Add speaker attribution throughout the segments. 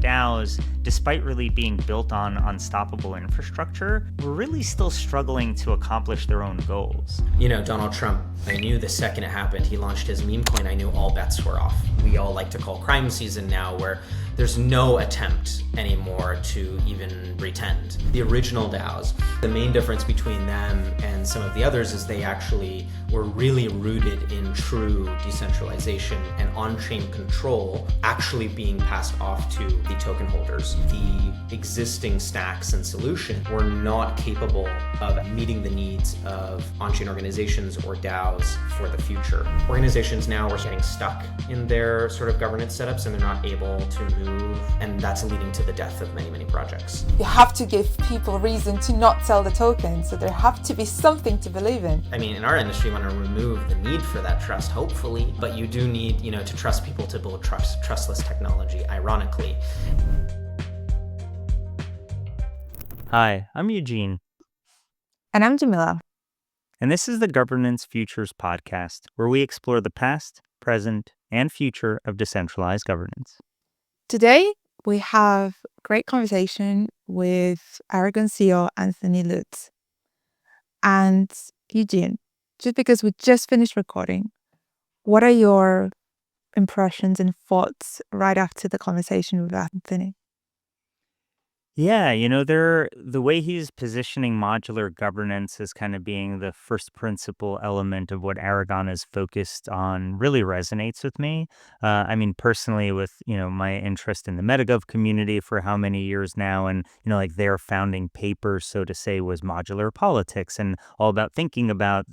Speaker 1: DAOs, despite really being built on unstoppable infrastructure, were really still struggling to accomplish their own goals.
Speaker 2: You know, Donald Trump, I knew the second it happened, he launched his meme coin, I knew all bets were off. We all like to call crime season now, where there's no attempt anymore to even pretend. The original DAOs, the main difference between them and some of the others is they actually were really rooted in true decentralization and on-chain control actually being passed off to the token holders. The existing stacks and solutions were not capable of meeting the needs of on-chain organizations or DAOs for the future. Organizations now are getting stuck in their sort of governance setups and they're not able to move, and that's leading to the death of many projects.
Speaker 3: You have to give people reason to not sell the token, so there have to be something to believe in.
Speaker 2: I mean, in our industry, we want to remove the need for that trust, hopefully, but you do need, to trust people to build trustless technology, ironically.
Speaker 1: Hi, I'm Eugene.
Speaker 3: And I'm Jamilya.
Speaker 1: And this is the Governance Futures podcast, where we explore the past, present, and future of decentralized governance.
Speaker 3: Today, we have a great conversation with Aragon CEO Anthony Lutz. And Eugene, just because we just finished recording, what are your impressions and thoughts right after the conversation with Anthony?
Speaker 1: Yeah, the way he's positioning modular governance as kind of being the first principle element of what Aragon is focused on really resonates with me. Personally, with, my interest in the MetaGov community for how many years now, and, their founding paper, so to say, was modular politics and all about thinking about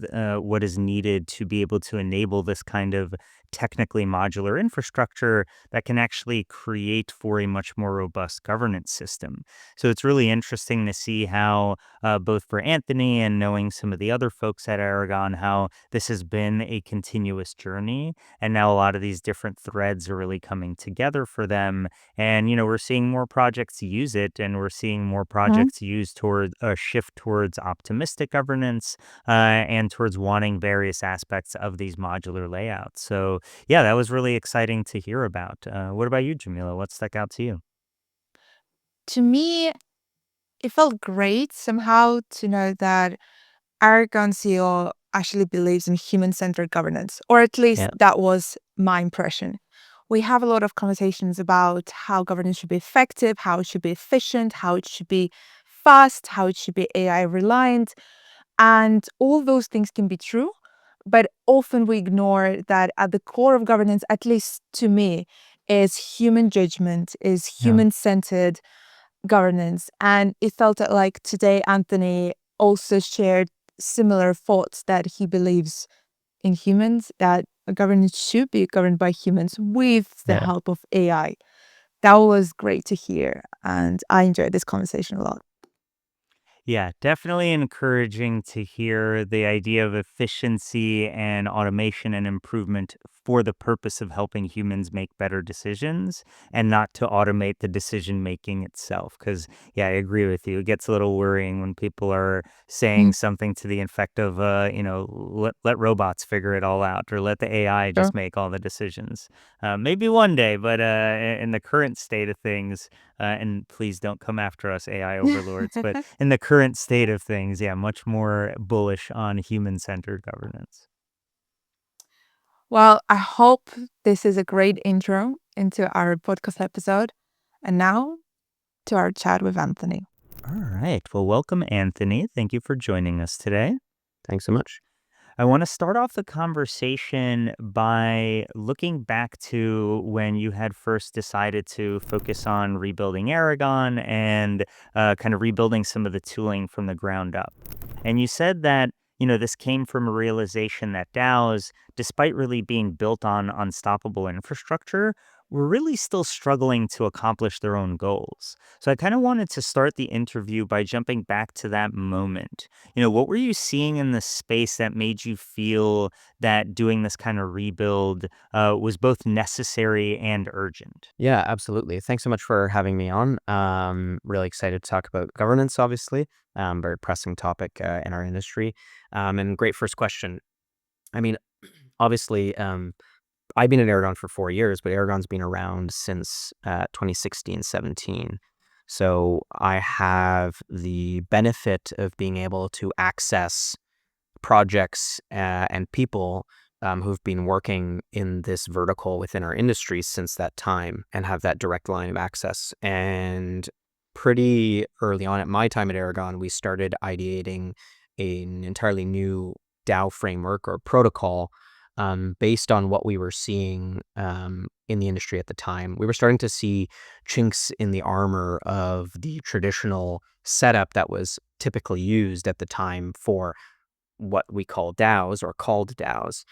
Speaker 1: what is needed to be able to enable this kind of technically modular infrastructure that can actually create for a much more robust governance system. So it's really interesting to see how both for Anthony and knowing some of the other folks at Aragon, how this has been a continuous journey. And now a lot of these different threads are really coming together for them. And, we're seeing more projects use it, and we're seeing more projects use toward a shift towards optimistic governance and towards wanting various aspects of these modular layouts. So yeah, that was really exciting to hear about. What about you, Jamilya? What stuck out to you?
Speaker 3: To me, it felt great somehow to know that Aragon CEO actually believes in human-centered governance, or at least that was my impression. We have a lot of conversations about how governance should be effective, how it should be efficient, how it should be fast, how it should be AI reliant. And all those things can be true, but often we ignore that at the core of governance, at least to me, is human judgment, is human-centered governance. And it felt like today Anthony also shared similar thoughts, that he believes in humans, that a governance should be governed by humans with the help of AI. That was great to hear, and I enjoyed this conversation a lot.
Speaker 1: Yeah, definitely encouraging to hear the idea of efficiency and automation and improvement for the purpose of helping humans make better decisions and not to automate the decision making itself. Because, yeah, I agree with you. It gets a little worrying when people are saying something to the effect of, let robots figure it all out, or let the AI just make all the decisions. Maybe one day, but in the current state of things, and please don't come after us, AI overlords, but in the current state of things, yeah, much more bullish on human-centered governance.
Speaker 3: Well, I hope this is a great intro into our podcast episode. And now to our chat with Anthony.
Speaker 1: All right. Well, welcome, Anthony. Thank you for joining us today.
Speaker 2: Thanks so much.
Speaker 1: I want to start off the conversation by looking back to when you had first decided to focus on rebuilding Aragon and kind of rebuilding some of the tooling from the ground up. And you said that, this came from a realization that DAOs, despite really being built on unstoppable infrastructure, were really still struggling to accomplish their own goals. So I kind of wanted to start the interview by jumping back to that moment. What were you seeing in the space that made you feel that doing this kind of rebuild was both necessary and urgent?
Speaker 4: Yeah, absolutely. Thanks so much for having me on. Really excited to talk about governance, obviously. Very pressing topic in our industry. And great first question. I mean, obviously, I've been at Aragon for 4 years, but Aragon's been around since 2016, 17. So I have the benefit of being able to access projects and people who've been working in this vertical within our industry since that time and have that direct line of access. And pretty early on at my time at Aragon, we started ideating an entirely new DAO framework or protocol based on what we were seeing in the industry at the time. We were starting to see chinks in the armor of the traditional setup that was typically used at the time for what we call DAOs or called DAOs,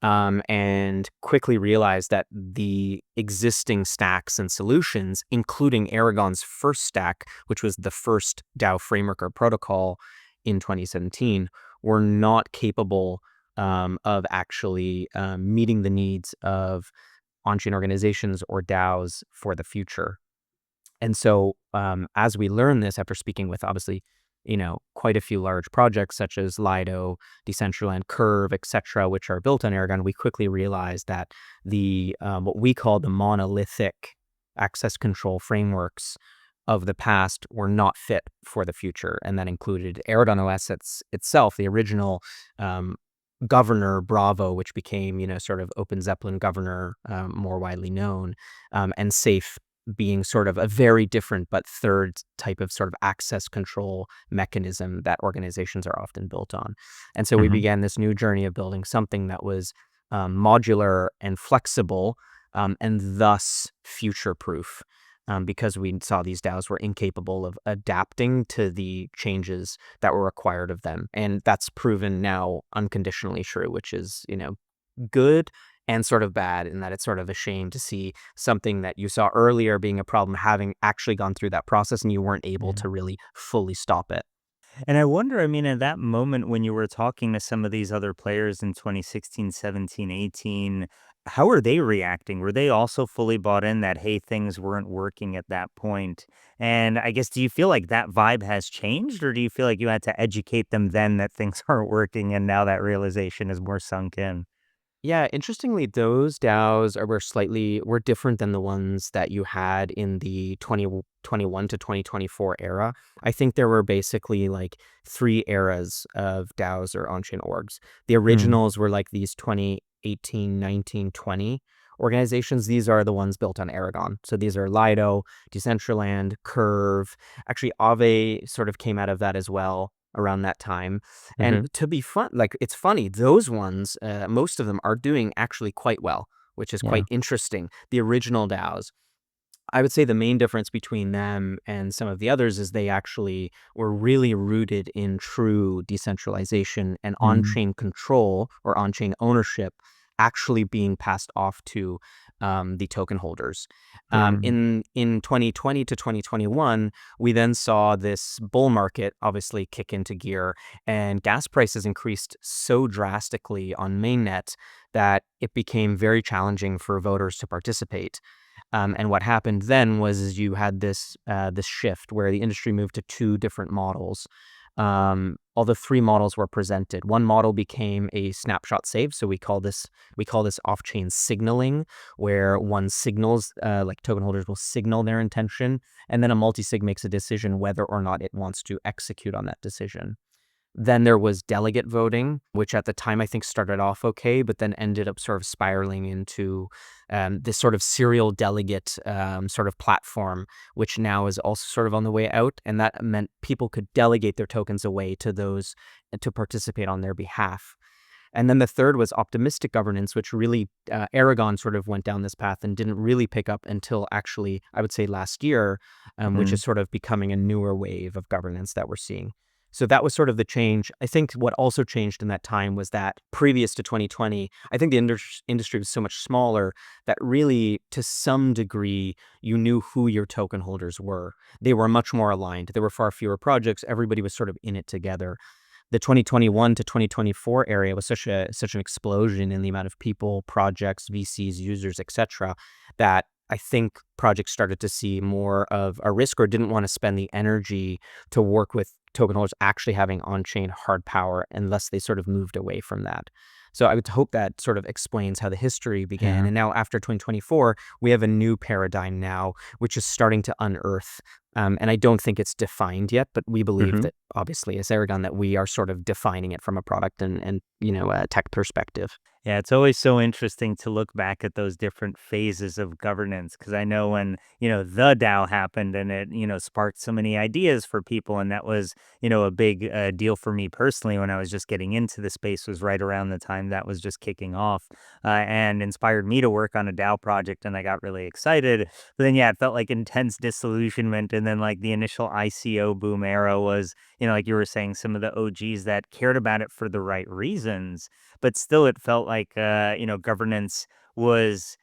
Speaker 4: and quickly realized that the existing stacks and solutions, including Aragon's first stack, which was the first DAO framework or protocol in 2017, were not capable of actually meeting the needs of on-chain organizations or DAOs for the future. And so as we learn this after speaking with obviously, quite a few large projects such as Lido, Decentralized, Curve, etc., which are built on Aragon, we quickly realized that the what we call the monolithic access control frameworks of the past were not fit for the future. And that included Aragon OSx itself, the original governor Bravo, which became, sort of Open Zeppelin governor, more widely known, and Safe being sort of a very different but third type of sort of access control mechanism that organizations are often built on. And so we began this new journey of building something that was modular and flexible, and thus future-proof, because we saw these DAOs were incapable of adapting to the changes that were required of them. And that's proven now unconditionally true, which is, good and sort of bad in that it's sort of a shame to see something that you saw earlier being a problem having actually gone through that process and you weren't able to really fully stop it.
Speaker 1: And I wonder, I mean, at that moment when you were talking to some of these other players in 2016, 17, 18, how were they reacting? Were they also fully bought in that, hey, things weren't working at that point? And I guess, do you feel like that vibe has changed, or do you feel like you had to educate them then that things aren't working and now that realization is more sunk in?
Speaker 4: Yeah, interestingly, those DAOs were different than the ones that you had in the 2021 to 2024 era. I think there were basically like 3 eras of DAOs or on-chain orgs. The
Speaker 1: Mm.
Speaker 4: originals were like these 2018, 19, 20 organizations. These are the ones built on Aragon. So these are Lido, Decentraland, Curve. Actually, Aave sort of came out of that as well around that time. And
Speaker 1: Hmm.
Speaker 4: to be fun, like it's funny, those ones, most of them are doing actually quite well, which is
Speaker 1: Yeah.
Speaker 4: quite interesting. The original DAOs, I would say the main difference between them and some of the others is they actually were really rooted in true decentralization and
Speaker 1: Mm.
Speaker 4: on-chain control or on-chain ownership actually being passed off to the token holders.
Speaker 1: Mm.
Speaker 4: In 2020 to 2021, we then saw this bull market obviously kick into gear, and gas prices increased so drastically on mainnet that it became very challenging for voters to participate. And what happened then was you had this shift where the industry moved to 2 different models. Although 3 models were presented. One model became a snapshot save, so we call this off-chain signaling, where one signals, like token holders will signal their intention, and then a multisig makes a decision whether or not it wants to execute on that decision. Then there was delegate voting, which at the time I think started off okay, but then ended up sort of spiraling into this sort of serial delegate sort of platform, which now is also sort of on the way out. And that meant people could delegate their tokens away to those to participate on their behalf. And then the third was optimistic governance, which really Aragon sort of went down this path and didn't really pick up until actually, I would say last year, which is
Speaker 1: Mm.
Speaker 4: sort of becoming a newer wave of governance that we're seeing. So that was sort of the change. I think what also changed in that time was that previous to 2020, I think the industry was so much smaller that really, to some degree, you knew who your token holders were. They were much more aligned. There were far fewer projects. Everybody was sort of in it together. The 2021 to 2024 area was such an explosion in the amount of people, projects, VCs, users, etc., that I think projects started to see more of a risk or didn't want to spend the energy to work with token holders actually having on-chain hard power unless they sort of moved away from that. So I would hope that sort of explains how the history began.
Speaker 1: Yeah.
Speaker 4: And now after 2024, we have a new paradigm now, which is starting to unearth. And I don't think it's defined yet, but we believe that obviously as Aragon that we are sort of defining it from a product and a tech perspective.
Speaker 1: Yeah, it's always so interesting to look back at those different phases of governance because I know when, the DAO happened and it, sparked so many ideas for people. And that was, a big deal for me personally when I was just getting into the space was right around the time that was just kicking off and inspired me to work on a DAO project. And I got really excited. But then, yeah, it felt like intense disillusionment. And then like the initial ICO boom era was, like you were saying, some of the OGs that cared about it for the right reasons but still it felt like governance was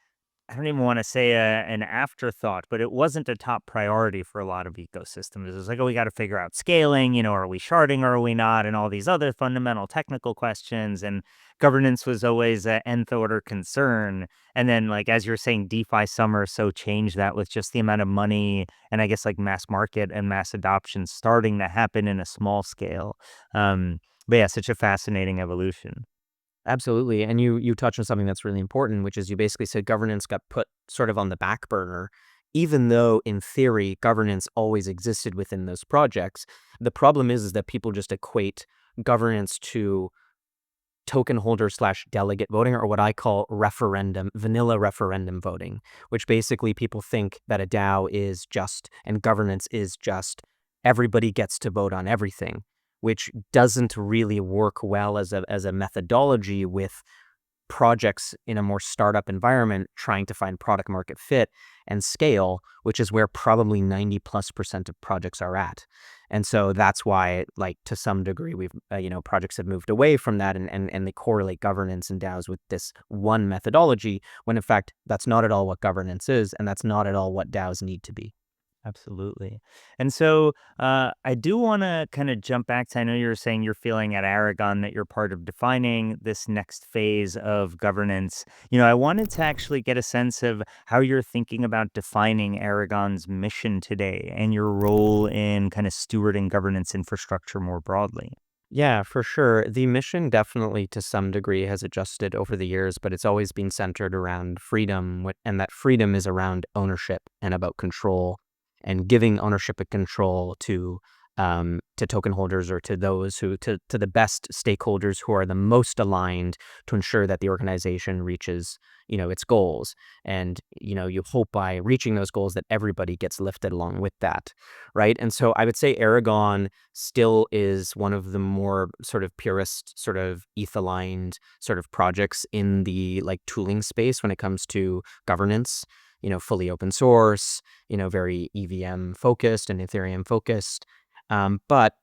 Speaker 1: I don't even want to say an afterthought, but it wasn't a top priority for a lot of ecosystems. It was like, oh, we got to figure out scaling, are we sharding or are we not, and all these other fundamental technical questions. And governance was always an nth order concern. And then, like as you're saying, DeFi summer so changed that with just the amount of money and I guess like mass market and mass adoption starting to happen in a small scale. But yeah, such a fascinating evolution.
Speaker 4: Absolutely. And you touched on something that's really important, which is you basically said governance got put sort of on the back burner, even though in theory governance always existed within those projects. The problem is that people just equate governance to token holder slash delegate voting, or what I call vanilla referendum voting, which basically people think that a DAO is just and governance is just everybody gets to vote on everything, which doesn't really work well as a methodology with projects in a more startup environment trying to find product market fit and scale, which is where probably 90+% of projects are at. And so that's why, like, to some degree, we've, projects have moved away from that and they correlate governance and DAOs with this one methodology, when in fact, that's not at all what governance is. And that's not at all what DAOs need to be.
Speaker 1: Absolutely. And so I do want to kind of jump back to I know you were saying you're feeling at Aragon that you're part of defining this next phase of governance. I wanted to actually get a sense of how you're thinking about defining Aragon's mission today and your role in kind of stewarding governance infrastructure more broadly.
Speaker 4: Yeah, for sure. The mission definitely to some degree has adjusted over the years, but it's always been centered around freedom, and that freedom is around ownership and about control and giving ownership and control to token holders or to those to the best stakeholders who are the most aligned to ensure that the organization reaches, its goals. And, you hope by reaching those goals that everybody gets lifted along with that. Right. And so I would say Aragon still is one of the more sort of purest, sort of ETH aligned sort of projects in the like tooling space when it comes to governance, fully open source, very EVM focused and Ethereum focused. But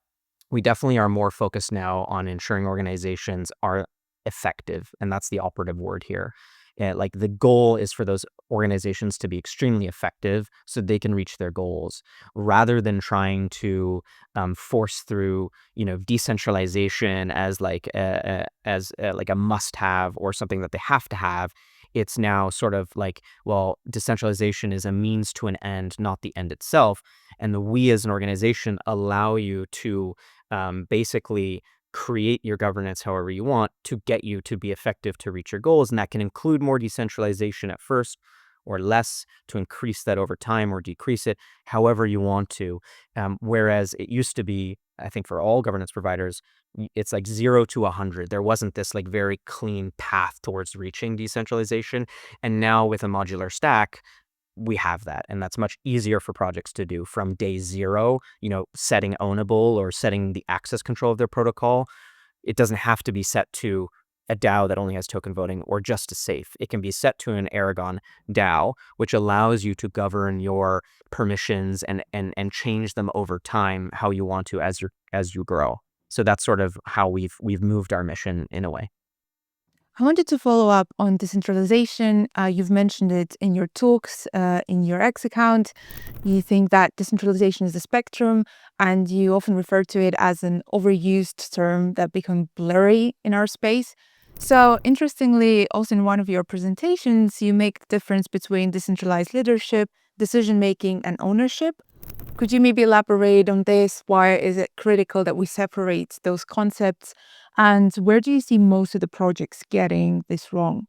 Speaker 4: we definitely are more focused now on ensuring organizations are effective. And that's the operative word here. Like the goal is for those organizations to be extremely effective so they can reach their goals rather than trying to force through, decentralization as like a must have or something that they have to have. It's now sort of like, well, decentralization is a means to an end, not the end itself. And we as an organization allow you to basically create your governance however you want to get you to be effective to reach your goals. And that can include more decentralization at first or less to increase that over time or decrease it however you want to. Whereas it used to be, I think for all governance providers, it's like 0 to 100. There wasn't this like very clean path towards reaching decentralization. And now with a modular stack, we have that. And that's much easier for projects to do from day zero, setting ownable or setting the access control of their protocol. It doesn't have to be set to a DAO that only has token voting or just a safe. It can be set to an Aragon DAO, which allows you to govern your permissions and change them over time how you want to as you grow. So that's sort of how we've moved our mission in a way.
Speaker 3: I wanted to follow up on decentralization. You've mentioned it in your talks, in your X account. You think that decentralization is a spectrum, and you often refer to it as an overused term that become blurry in our space. So interestingly, also in one of your presentations, you make the difference between decentralized leadership, decision-making, and ownership. Could you maybe elaborate on this? Why is it critical that we separate those concepts? And where do you see most of the projects getting this wrong?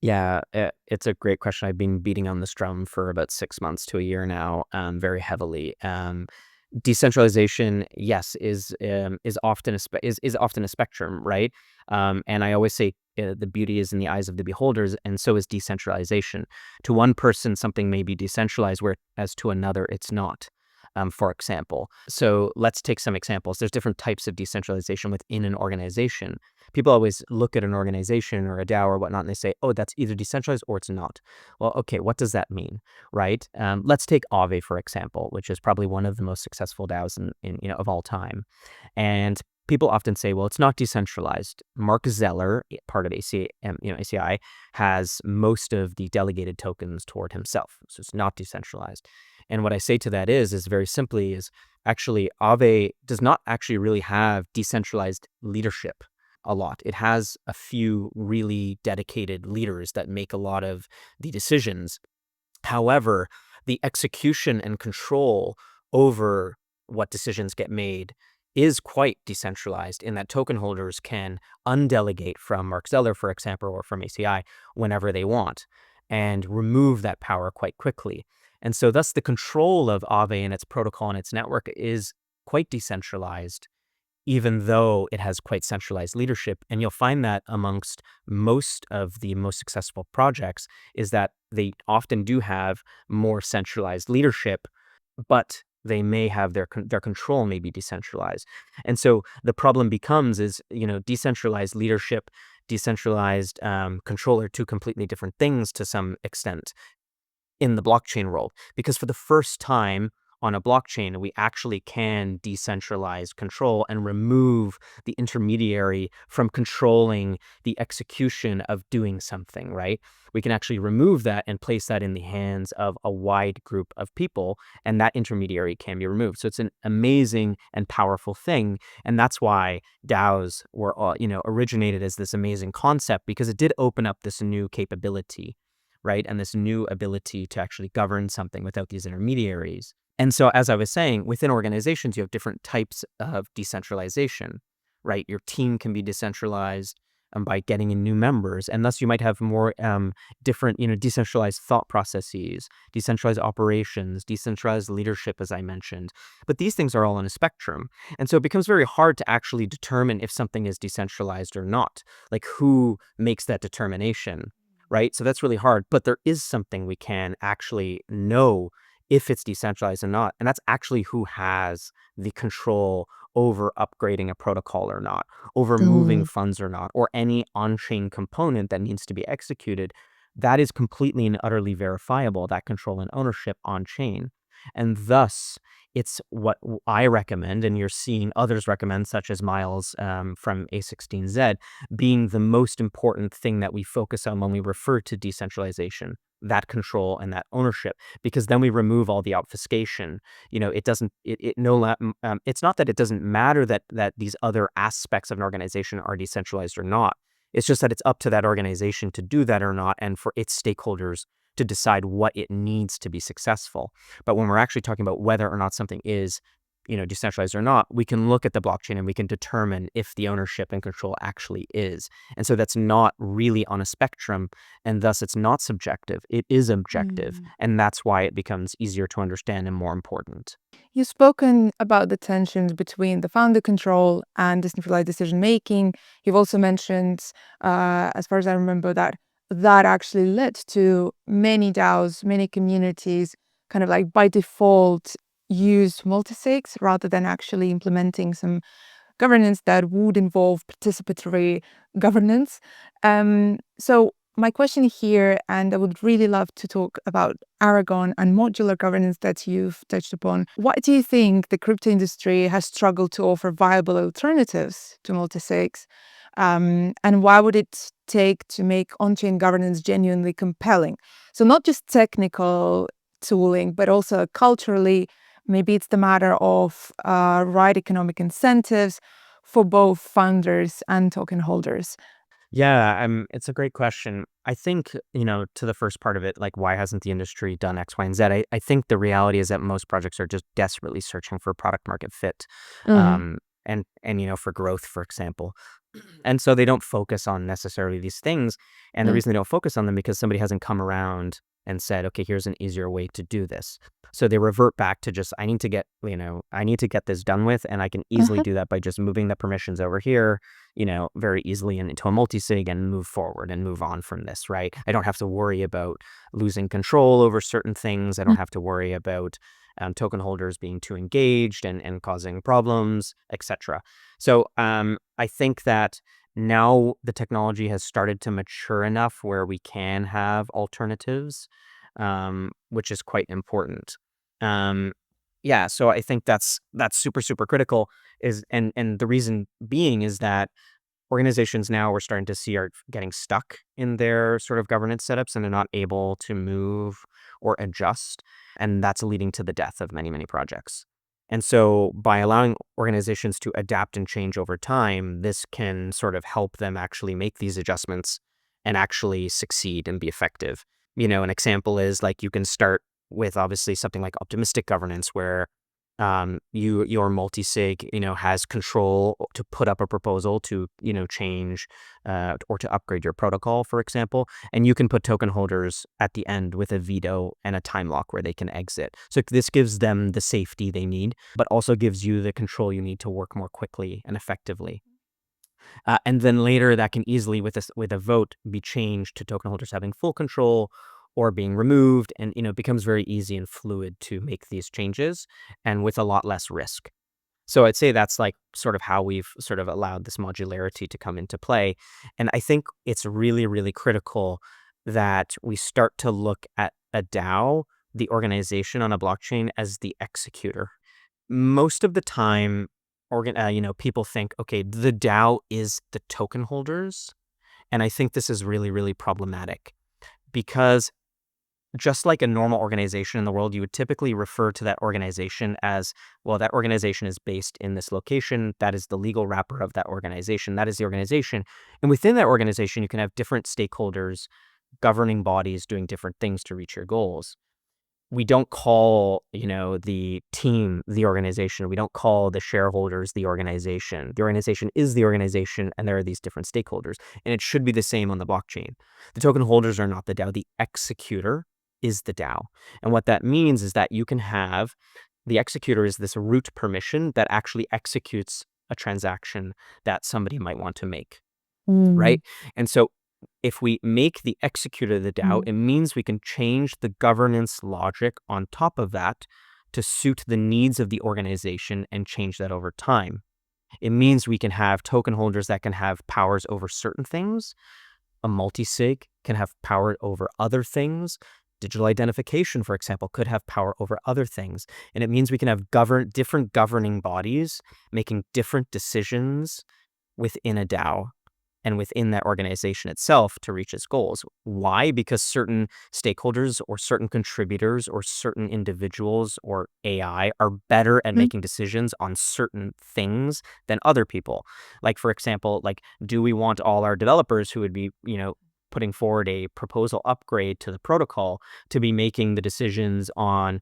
Speaker 4: Yeah, it's a great question. I've been beating on this drum for about 6 months to a year now, very heavily. Decentralization, yes, is often is often a spectrum, right? And I always say the beauty is in the eyes of the beholders, and so is decentralization. To one person, something may be decentralized, whereas to another, it's not. For example, so let's take some examples. There's different types of decentralization within an organization. People always look at an organization or a DAO or whatnot, and they say, "Oh, that's either decentralized or it's not." Well, okay, what does that mean, right? Let's take Aave for example, which is probably one of the most successful DAOs of all time. And people often say, "Well, it's not decentralized." Mark Zeller, part of ACI, has most of the delegated tokens toward himself, so it's not decentralized. And what I say to that is very simply is actually Aave does not actually really have decentralized leadership a lot. It has a few really dedicated leaders that make a lot of the decisions. However, the execution and control over what decisions get made is quite decentralized in that token holders can undelegate from Mark Zeller, for example, or from ACI whenever they want and remove that power quite quickly. And so thus the control of Aave and its protocol and its network is quite decentralized, even though it has quite centralized leadership. And you'll find that amongst most of the most successful projects is that they often do have more centralized leadership, but they may have their control may be decentralized. And so the problem becomes is, decentralized leadership, decentralized control are two completely different things to some extent in the blockchain world, because for the first time on a blockchain, we actually can decentralize control and remove the intermediary from controlling the execution of doing something, right? We can actually remove that and place that in the hands of a wide group of people, and that intermediary can be removed. So it's an amazing and powerful thing. And that's why DAOs were, originated as this amazing concept, because it did open up this new capability, right? And this new ability to actually govern something without these intermediaries. And so, as I was saying, within organizations, you have different types of decentralization, right? Your team can be decentralized by getting in new members, and thus you might have more different, decentralized thought processes, decentralized operations, decentralized leadership, as I mentioned. But these things are all on a spectrum. And so it becomes very hard to actually determine if something is decentralized or not. Like, who makes that determination? Right? So that's really hard, but there is something we can actually know if it's decentralized or not, and that's actually who has the control over upgrading a protocol or not, over moving funds or not, or any on-chain component that needs to be executed. That is completely and utterly verifiable, that control and ownership on-chain. And thus, it's what I recommend, and you're seeing others recommend, such as Miles from A16Z, being the most important thing that we focus on when we refer to decentralization, that control and that ownership, because then we remove all the obfuscation. It doesn't, it's not that it doesn't matter that these other aspects of an organization are decentralized or not. It's just that it's up to that organization to do that or not, and for its stakeholders to decide what it needs to be successful. But when we're actually talking about whether or not something is, decentralized or not, we can look at the blockchain and we can determine if the ownership and control actually is. And so that's not really on a spectrum, and thus it's not subjective. It is objective, and that's why it becomes easier to understand and more important.
Speaker 3: You've spoken about the tensions between the founder control and decentralized decision making. You've also mentioned, as far as I remember, that actually led to many DAOs, many communities, kind of like by default use multisigs rather than actually implementing some governance that would involve participatory governance. So my question here, and I would really love to talk about Aragon and modular governance that you've touched upon. Why do you think the crypto industry has struggled to offer viable alternatives to multisigs? And why would it take to make on-chain governance genuinely compelling? So not just technical tooling, but also culturally. Maybe it's the matter of right economic incentives for both funders and token holders.
Speaker 4: Yeah, it's a great question. I think, to the first part of it, like, why hasn't the industry done X, Y, and Z? I think the reality is that most projects are just desperately searching for product market fit.
Speaker 3: Mm.
Speaker 4: and for growth, for example. And so they don't focus on necessarily these things. And the reason they don't focus on them because somebody hasn't come around and said, okay, here's an easier way to do this. So they revert back to just, I need to get this done with, and I can easily do that by just moving the permissions over here, very easily into a multisig and move forward and move on from this, right? I don't have to worry about losing control over certain things. I don't have to worry about token holders being too engaged and causing problems, etc. So I think that now the technology has started to mature enough where we can have alternatives, which is quite important. So I think that's super, super critical. And the reason being is that organizations now we're starting to see are getting stuck in their sort of governance setups, and they're not able to move or adjust. And that's leading to the death of many, many projects. And so by allowing organizations to adapt and change over time, this can sort of help them actually make these adjustments and actually succeed and be effective. An example is like you can start with obviously something like optimistic governance where your multisig, has control to put up a proposal to, change or to upgrade your protocol, for example. And you can put token holders at the end with a veto and a time lock where they can exit. So this gives them the safety they need, but also gives you the control you need to work more quickly and effectively. And then later that can easily, with a vote, be changed to token holders having full control or being removed. And, it becomes very easy and fluid to make these changes and with a lot less risk. So I'd say that's like sort of how we've sort of allowed this modularity to come into play. And I think it's really, really critical that we start to look at a DAO, the organization on a blockchain, as the executor. Most of the time, people think, okay, the DAO is the token holders. And I think this is really, really problematic because just like a normal organization in the world, you would typically refer to that organization as, well, that organization is based in this location. That is the legal wrapper of that organization. That is the organization. And within that organization, you can have different stakeholders, governing bodies doing different things to reach your goals. We don't call, the team the organization. We don't call the shareholders the organization. The organization is the organization, and there are these different stakeholders. And it should be the same on the blockchain. The token holders are not the DAO. The executor is the DAO. And what that means is that you can have the executor is this root permission that actually executes a transaction that somebody might want to make, right? And so if we make the executor the DAO, it means we can change the governance logic on top of that to suit the needs of the organization and change that over time. It means we can have token holders that can have powers over certain things. A multisig can have power over other things. Digital identification, for example, could have power over other things. And it means we can have different governing bodies making different decisions within a DAO and within that organization itself to reach its goals. Why? Because certain stakeholders or certain contributors or certain individuals or AI are better at making decisions on certain things than other people. Like, for example, do we want all our developers who would be, putting forward a proposal upgrade to the protocol to be making the decisions on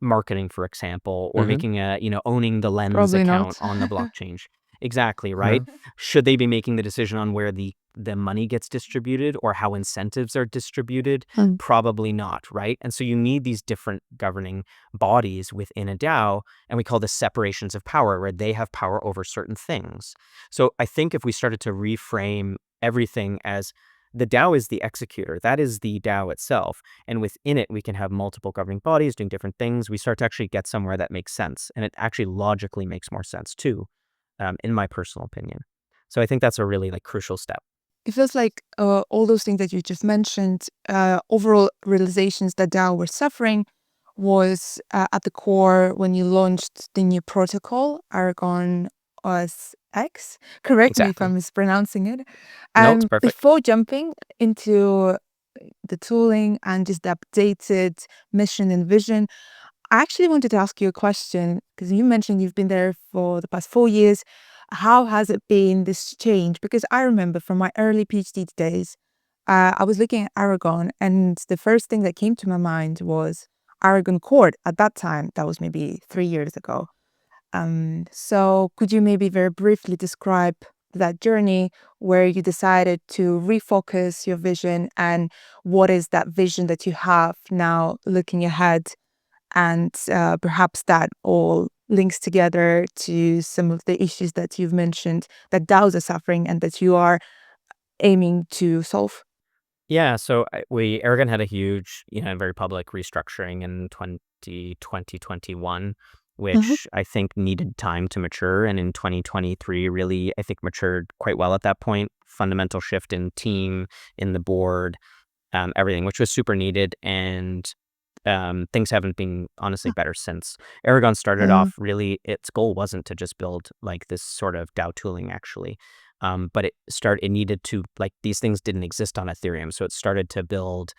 Speaker 4: marketing, for example, or making owning the Lens
Speaker 3: Probably
Speaker 4: account
Speaker 3: not.
Speaker 4: on the blockchain? Exactly, right? Should they be making the decision on where the money gets distributed or how incentives are distributed? Probably not, right? And so you need these different governing bodies within a DAO, and we call this separations of power, where they have power over certain things. So I think if we started to reframe everything as the DAO is the executor, that is the DAO itself, and within it we can have multiple governing bodies doing different things, we start to actually get somewhere that makes sense, and it actually logically makes more sense too. In my personal opinion. So I think that's a really crucial step.
Speaker 3: It feels like all those things that you just mentioned, overall realizations that DAO were suffering was at the core when you launched the new protocol, Aragon OSx. Correct me if I'm mispronouncing it.
Speaker 4: No, it's perfect.
Speaker 3: Before jumping into the tooling and just the updated mission and vision, I actually wanted to ask you a question because you mentioned you've been there for the past 4 years. How has it been, this change? Because I remember from my early PhD days, I was looking at Aragon, and the first thing that came to my mind was Aragon Court at that time. That was maybe 3 years ago. So could you maybe very briefly describe that journey where you decided to refocus your vision, and what is that vision that you have now looking ahead? And perhaps that all links together to some of the issues that you've mentioned that DAOs are suffering and that you are aiming to solve.
Speaker 4: Yeah, so Aragon had a huge, very public restructuring in 2021,
Speaker 3: Mhm.
Speaker 4: which I think needed time to mature. And in 2023, really, I think matured quite well at that point. Fundamental shift in team, in the board, everything, which was super needed. And things haven't been honestly better since. Aragon started
Speaker 3: Mm,
Speaker 4: off really, its goal wasn't to just build like this sort of DAO tooling actually. But it needed to, like, these things didn't exist on Ethereum. So it started to build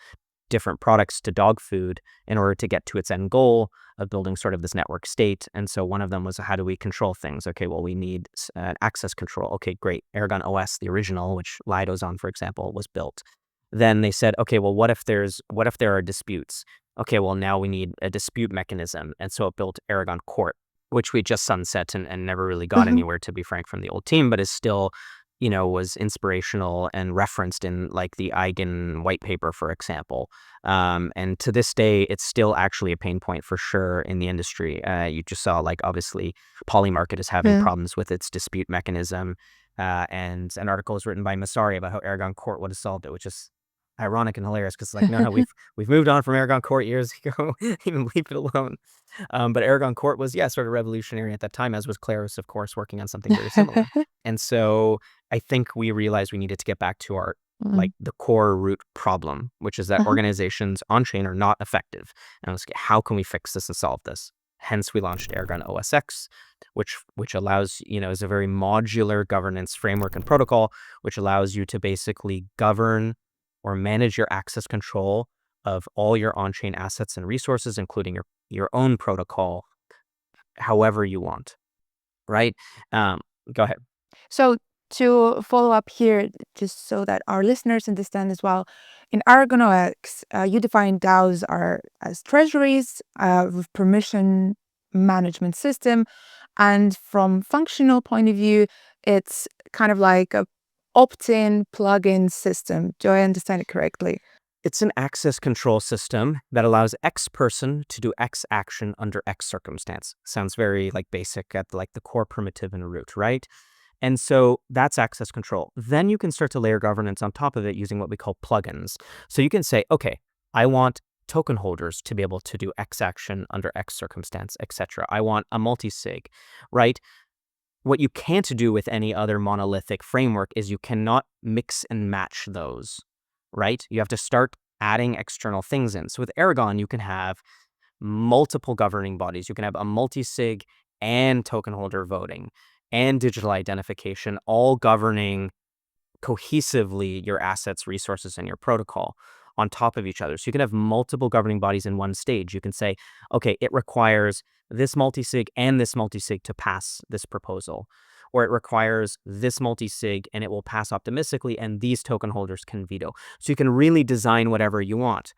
Speaker 4: different products to dog food in order to get to its end goal of building sort of this network state. And so one of them was, how do we control things? Okay, well, we need access control. Okay, great. Aragon OS, the original, which Lido's on, for example, was built. Then they said, okay, well, what if there are disputes? Okay, well, now we need a dispute mechanism. And so it built Aragon Court, which we just sunset and never really got
Speaker 3: mhm,
Speaker 4: anywhere, to be frank, from the old team, but is still, was inspirational and referenced in like the Eigen white paper, for example. And to this day, it's still actually a pain point for sure in the industry. You just saw, like, obviously, Polymarket is having
Speaker 3: yeah.
Speaker 4: problems with its dispute mechanism. And an article was written by Masari about how Aragon Court would have solved it, which is ironic and hilarious because, like, no, we've moved on from Aragon Court years ago. Even leave it alone. But Aragon Court was, yeah, sort of revolutionary at that time, as was Claris, of course, working on something very similar. And so I think we realized we needed to get back to our, like,
Speaker 3: Mm,
Speaker 4: the core root problem, which is that
Speaker 3: uh-huh.
Speaker 4: organizations on chain are not effective. And let's get, how can we fix this and solve this? Hence, we launched Aragon OSx, which allows, is a very modular governance framework and protocol, which allows you to basically govern or manage your access control of all your on-chain assets and resources, including your own protocol, however you want, right? Um, Go ahead.
Speaker 3: So to follow up here, just so that our listeners understand as well, in Aragon OX, you define DAOs are as treasuries with permission management system, and from functional point of view, it's kind of like a opt-in plug-in system. Do I understand it correctly?
Speaker 4: It's an access control system that allows X person to do X action under X circumstance. Sounds very, like, basic at, like, the core primitive and root, right? And so that's access control. Then you can start to layer governance on top of it using what we call plugins. So you can say, okay, I want token holders to be able to do X action under X circumstance, etc. I want a multisig, right? What you can't do with any other monolithic framework is you cannot mix and match those, right? You have to start adding external things in. So with Aragon, you can have multiple governing bodies. You can have a multisig and token holder voting and digital identification, all governing cohesively your assets, resources, and your protocol on top of each other. So you can have multiple governing bodies in one stage. You can say, okay, it requires this multisig and this multisig to pass this proposal, or it requires this multisig and it will pass optimistically, and these token holders can veto. So you can really design whatever you want.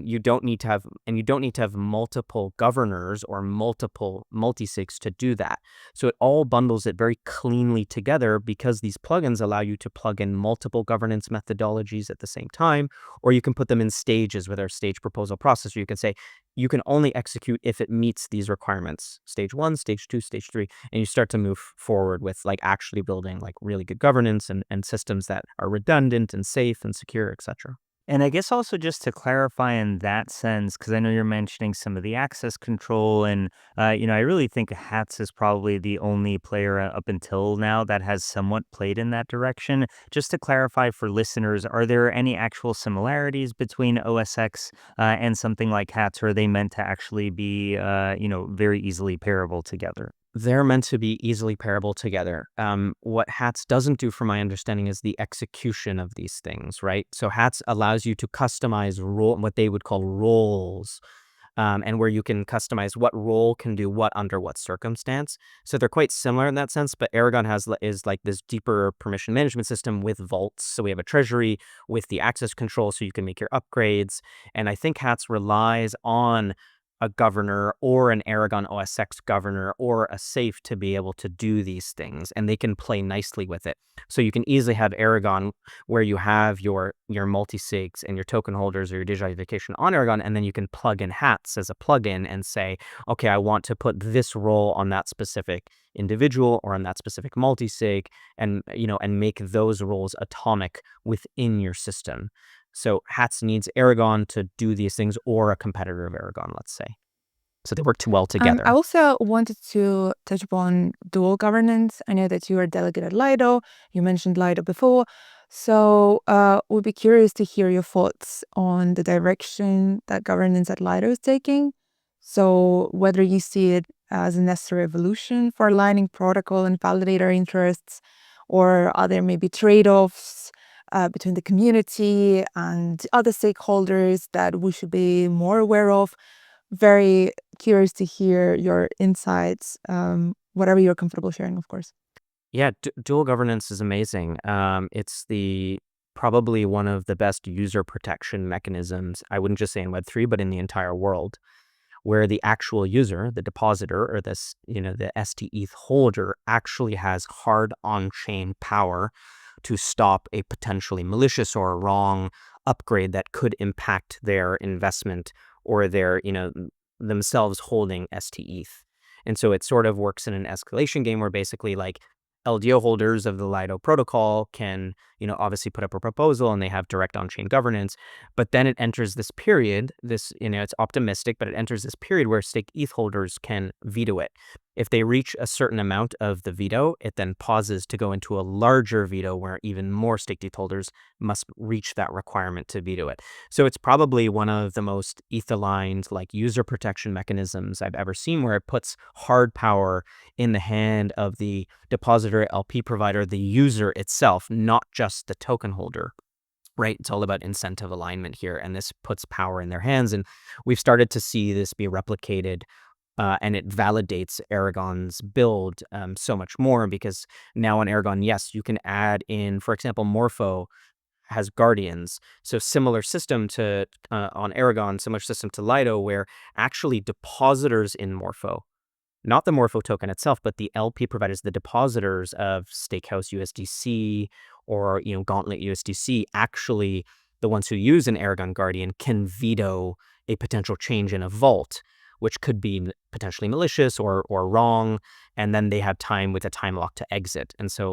Speaker 4: You don't need to have multiple governors or multiple multisigs to do that. So it all bundles it very cleanly together because these plugins allow you to plug in multiple governance methodologies at the same time, or you can put them in stages with our stage proposal process. You can say you can only execute if it meets these requirements: stage 1, stage 2, stage 3, and you start to move forward with, like, actually building, like, really good governance and systems that are redundant and safe and secure, etc.
Speaker 1: And I guess also just to clarify in that sense, because I know you're mentioning some of the access control, and I really think Hats is probably the only player up until now that has somewhat played in that direction. Just to clarify for listeners, are there any actual similarities between OSX and something like Hats, or are they meant to actually be, very easily pairable together?
Speaker 4: They're meant to be easily pairable together. What Hats doesn't do, from my understanding, is the execution of these things, right? So Hats allows you to customize what they would call roles, and where you can customize what role can do what under what circumstance. So they're quite similar in that sense, but Aragon is like this deeper permission management system with vaults. So we have a treasury with the access control, so you can make your upgrades. And I think Hats relies on a governor or an Aragon OSx governor or a safe to be able to do these things, and they can play nicely with it. So you can easily have Aragon where you have your multisigs and your token holders or your digitization on Aragon, and then you can plug in hats as a plugin and say, okay, I want to put this role on that specific individual or on that specific multisig, and and make those roles atomic within your system. So hats needs Aragon to do these things, or a competitor of Aragon, let's say. So they work too well together.
Speaker 3: I also wanted to touch upon dual governance. I know that you are delegate at Lido. You mentioned Lido before. So we'd be curious to hear your thoughts on the direction that governance at Lido is taking. So whether you see it as a necessary evolution for aligning protocol and validator interests, or are there maybe trade-offs between the community and other stakeholders that we should be more aware of? Very curious to hear your insights, whatever you're comfortable sharing, of course.
Speaker 4: Yeah, dual governance is amazing. It's probably one of the best user protection mechanisms. I wouldn't just say in Web3, but in the entire world, where the actual user, the depositor, or this, the ST ETH holder, actually has hard on-chain power to stop a potentially malicious or a wrong upgrade that could impact their investment or their, themselves holding ST ETH. And so it sort of works in an escalation game where basically like LDO holders of the Lido protocol can, obviously put up a proposal and they have direct on-chain governance, but then it enters this period, it's optimistic, but it enters this period where stake ETH holders can veto it. If they reach a certain amount of the veto, it then pauses to go into a larger veto where even more stake ETH holders must reach that requirement to veto it. So it's probably one of the most ETH-aligned like user protection mechanisms I've ever seen, where it puts hard power in the hand of the depositor, LP provider, the user itself, not just the token holder. Right? It's all about incentive alignment here, and this puts power in their hands. And we've started to see this be replicated, and it validates Aragon's build so much more, because now on Aragon, yes, you can add in, for example, Morpho has guardians. So similar system to on Aragon, similar system to Lido, where actually depositors in Morpho, not the Morpho token itself, but the LP providers, the depositors of Stakehouse USDC or Gauntlet USDC, actually the ones who use an Aragon Guardian can veto a potential change in a vault, which could be potentially malicious or wrong, and then they have time with a time lock to exit. And so,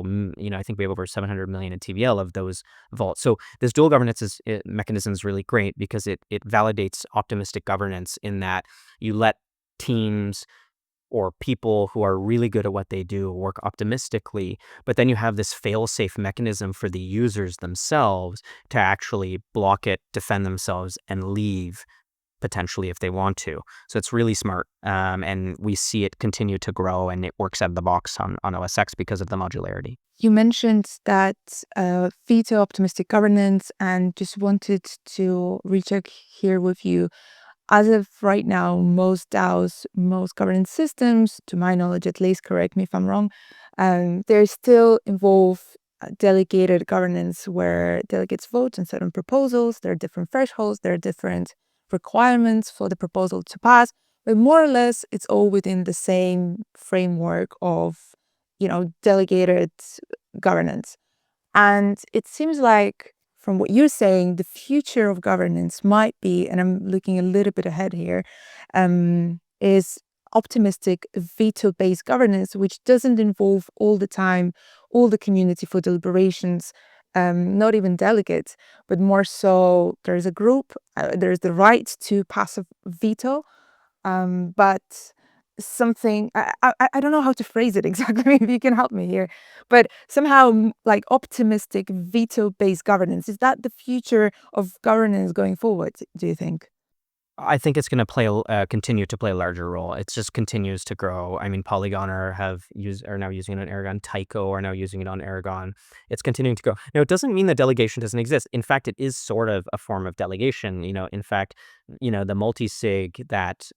Speaker 4: I think we have over 700 million in TVL of those vaults. So this dual governance mechanism is really great because it validates optimistic governance in that you let teams or people who are really good at what they do work optimistically, but then you have this fail-safe mechanism for the users themselves to actually block it, defend themselves, and leave potentially if they want to. So it's really smart, and we see it continue to grow, and it works out of the box on OSx because of the modularity.
Speaker 3: You mentioned that veto optimistic governance, and just wanted to recheck here with you. As of right now, most DAOs, most governance systems, to my knowledge at least, correct me if I'm wrong, they still involve delegated governance where delegates vote on certain proposals. There are different thresholds, there are different requirements for the proposal to pass, but more or less it's all within the same framework of, delegated governance. And it seems like, from what you're saying, the future of governance might be, and I'm looking a little bit ahead here, is optimistic veto-based governance, which doesn't involve all the time all the community for deliberations, not even delegates, but more so there's a group, there's the right to pass a veto, but something I don't know how to phrase it exactly. Maybe you can help me here, but somehow like optimistic veto-based governance, is that the future of governance going forward, do you think?
Speaker 4: I think it's going to continue to play a larger role. It just continues to grow. I mean, Polygon are now using it on Aragon. Tycho are now using it on Aragon. It's continuing to grow. Now, it doesn't mean that delegation doesn't exist. In fact, it is sort of a form of delegation. In fact, the multisig that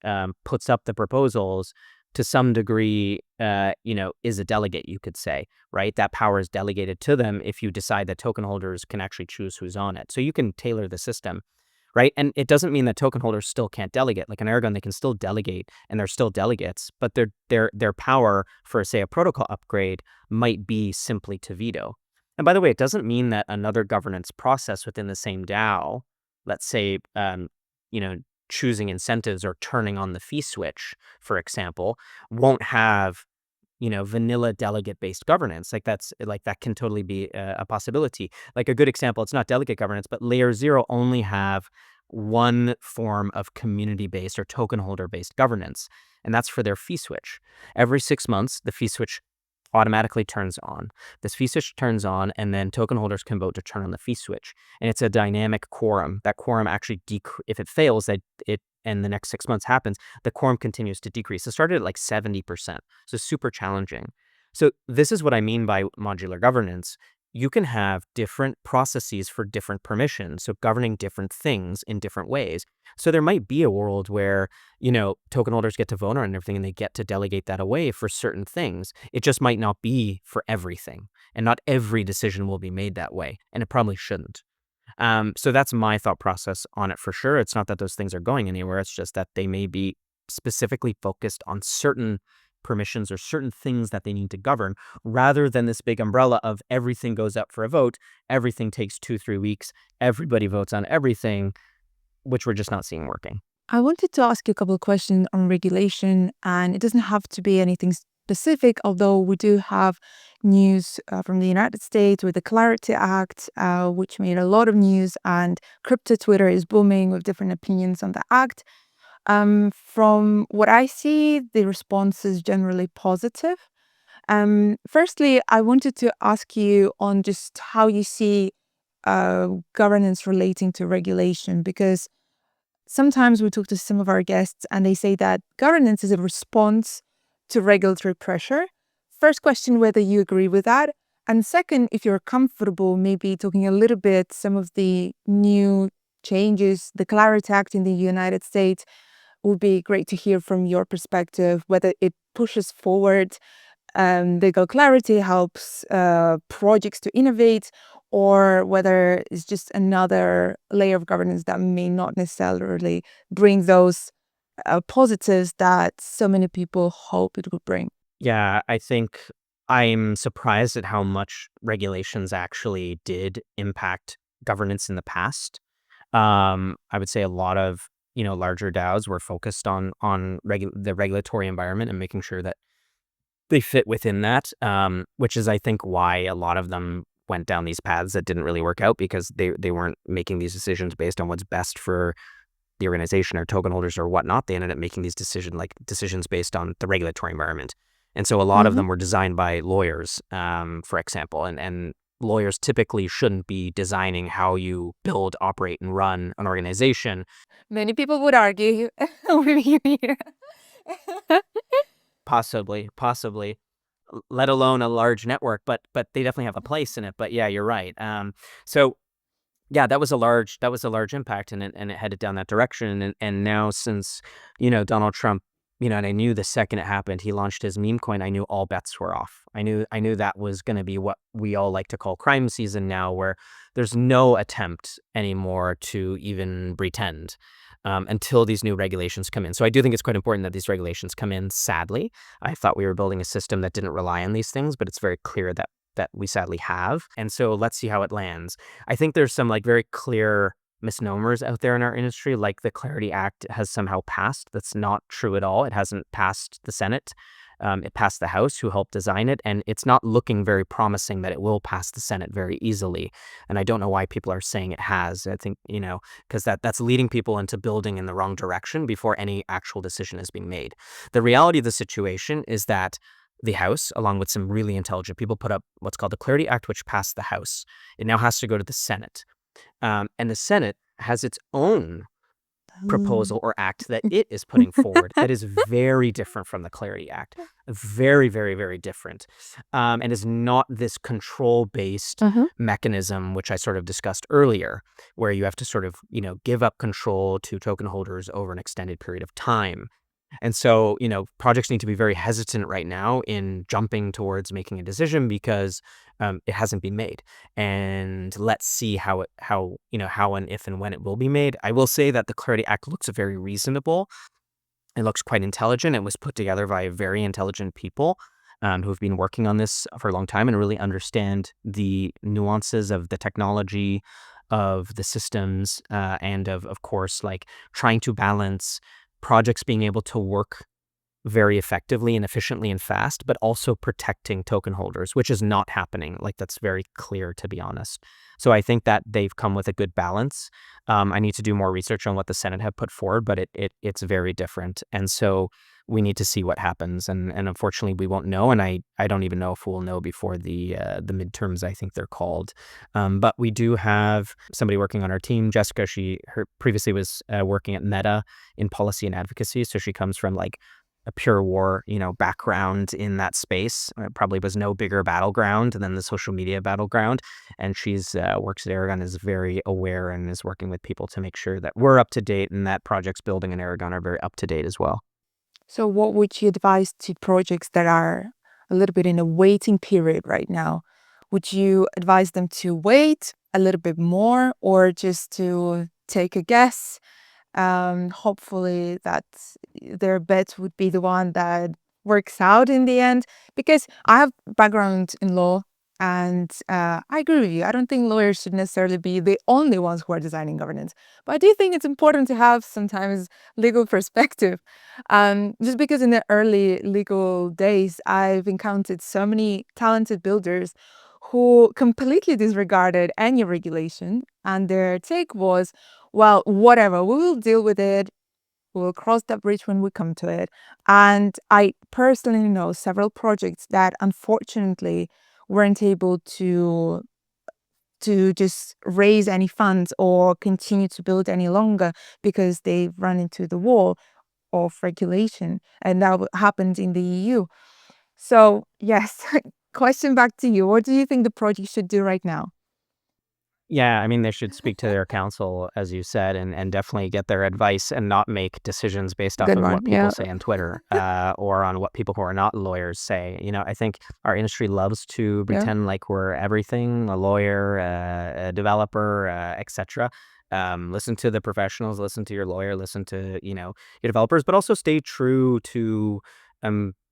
Speaker 4: puts up the proposals to some degree, is a delegate, you could say, right? That power is delegated to them if you decide that token holders can actually choose who's on it. So you can tailor the system. right? And it doesn't mean that token holders still can't delegate. Like in Aragon, they can still delegate, and they're still delegates, but their power for, say, a protocol upgrade might be simply to veto. And by the way, it doesn't mean that another governance process within the same DAO, let's say, choosing incentives or turning on the fee switch, for example, won't have vanilla delegate-based governance. Like that can totally be a possibility. Like a good example, it's not delegate governance, but layer 0 only have one form of community-based or token holder-based governance, and that's for their fee switch. Every 6 months, the fee switch automatically turns on. This fee switch turns on, and then token holders can vote to turn on the fee switch. And it's a dynamic quorum. That quorum actually, if it fails, and the next 6 months happens, the quorum continues to decrease. It started at like 70%. So super challenging. So this is what I mean by modular governance. You can have different processes for different permissions, so governing different things in different ways. So there might be a world where, token holders get to vote on everything and they get to delegate that away for certain things. It just might not be for everything, and not every decision will be made that way, and it probably shouldn't. So that's my thought process on it for sure. It's not that those things are going anywhere. It's just that they may be specifically focused on certain permissions or certain things that they need to govern, rather than this big umbrella of everything goes up for a vote, everything takes 2-3 weeks, everybody votes on everything, which we're just not seeing working.
Speaker 3: I wanted to ask you a couple of questions on regulation, and it doesn't have to be anything specific, although we do have news from the United States with the Clarity Act, which made a lot of news, and crypto Twitter is booming with different opinions on the act. From what I see, the response is generally positive. Firstly, I wanted to ask you on just how you see governance relating to regulation, because sometimes we talk to some of our guests and they say that governance is a response to regulatory pressure. First question, whether you agree with that. And second, if you're comfortable, maybe talking a little bit some of the new changes, the Clarity Act in the United States, would be great to hear from your perspective, whether it pushes forward legal clarity, helps projects to innovate, or whether it's just another layer of governance that may not necessarily bring those positives that so many people hope it would bring.
Speaker 4: Yeah, I think I'm surprised at how much regulations actually did impact governance in the past. I would say a lot of larger DAOs were focused on the regulatory environment and making sure that they fit within that, which is, I think, why a lot of them went down these paths that didn't really work out, because they weren't making these decisions based on what's best for the organization or token holders or whatnot. They ended up making these decisions based on the regulatory environment. And so a lot of them were designed by lawyers, for example, and lawyers typically shouldn't be designing how you build, operate, and run an organization.
Speaker 3: Many people would argue with you here.
Speaker 4: Possibly, let alone a large network, but they definitely have a place in it. But yeah, you're right. So yeah, that was a large impact, and it headed down that direction. And now, since Donald Trump, and I knew the second it happened, he launched his meme coin, I knew all bets were off. I knew that was going to be what we all like to call crime season now, where there's no attempt anymore to even pretend until these new regulations come in. So I do think it's quite important that these regulations come in. Sadly, I thought we were building a system that didn't rely on these things, but it's very clear that we sadly have. And so let's see how it lands. I think there's some very clear misnomers out there in our industry, like the Clarity Act has somehow passed. That's not true at all. It hasn't passed the Senate. It passed the House, who helped design it, and it's not looking very promising that it will pass the Senate very easily. And I don't know why people are saying it has. I think, because that's leading people into building in the wrong direction before any actual decision is being made. The reality of the situation is that the House, along with some really intelligent people, put up what's called the Clarity Act, which passed the House. It now has to go to the Senate. And the Senate has its own proposal or act that it is putting forward that is very different from the Clarity Act. Very, very, very different. And is not this control-based mechanism, which I sort of discussed earlier, where you have to sort of, give up control to token holders over an extended period of time. And so, projects need to be very hesitant right now in jumping towards making a decision because it hasn't been made. And let's see how and if and when it will be made. I will say that the Clarity Act looks very reasonable. It looks quite intelligent. It was put together by very intelligent people who've been working on this for a long time and really understand the nuances of the technology, of the systems, and of course, like trying to balance projects being able to work very effectively and efficiently and fast, but also protecting token holders, which is not happening. Like, that's very clear, to be honest. So I think that they've come with a good balance. I need to do more research on what the Senate have put forward, but it's very different. And so we need to see what happens. And unfortunately, we won't know. And I don't even know if we'll know before the midterms, I think they're called. But we do have somebody working on our team, Jessica. Her previously was working at Meta in policy and advocacy. So she comes from like a pure war, background in that space. Probably was no bigger battleground than the social media battleground. And she's works at Aragon, is very aware and is working with people to make sure that we're up to date and that projects building in Aragon are very up to date as well.
Speaker 3: So what would you advise to projects that are a little bit in a waiting period right now? Would you advise them to wait a little bit more or just to take a guess? Hopefully that their bet would be the one that works out in the end. Because I have background in law, and I agree with you. I don't think lawyers should necessarily be the only ones who are designing governance. But I do think it's important to have sometimes legal perspective. Just because in the early legal days, I've encountered so many talented builders who completely disregarded any regulation, and their take was, well, whatever, we will deal with it. We'll cross that bridge when we come to it. And I personally know several projects that unfortunately weren't able to just raise any funds or continue to build any longer because they've run into the wall of regulation. And that happened in the EU. So yes, question back to you. What do you think the project should do right now?
Speaker 4: Yeah, I mean, they should speak to their counsel, as you said, and definitely get their advice and not make decisions based off
Speaker 3: Good
Speaker 4: of
Speaker 3: one.
Speaker 4: what
Speaker 3: Yeah.
Speaker 4: people say on Twitter or on what people who are not lawyers say. I think our industry loves to
Speaker 3: Yeah.
Speaker 4: pretend like we're everything, a lawyer, a developer, etc. Listen to the professionals, listen to your lawyer, listen to, your developers, but also stay true to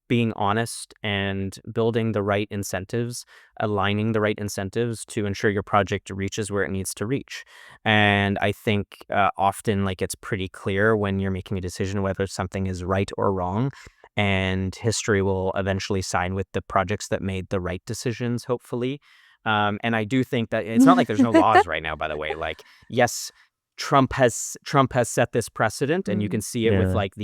Speaker 4: being honest and building the right incentives, aligning the right incentives to ensure your project reaches where it needs to reach. And I think often, like, it's pretty clear when you're making a decision whether something is right or wrong. And history will eventually side with the projects that made the right decisions, hopefully. And I do think that it's not like there's no laws right now, by the way. Like, yes, Trump has set this precedent, and you can see it with
Speaker 1: Yeah.
Speaker 4: like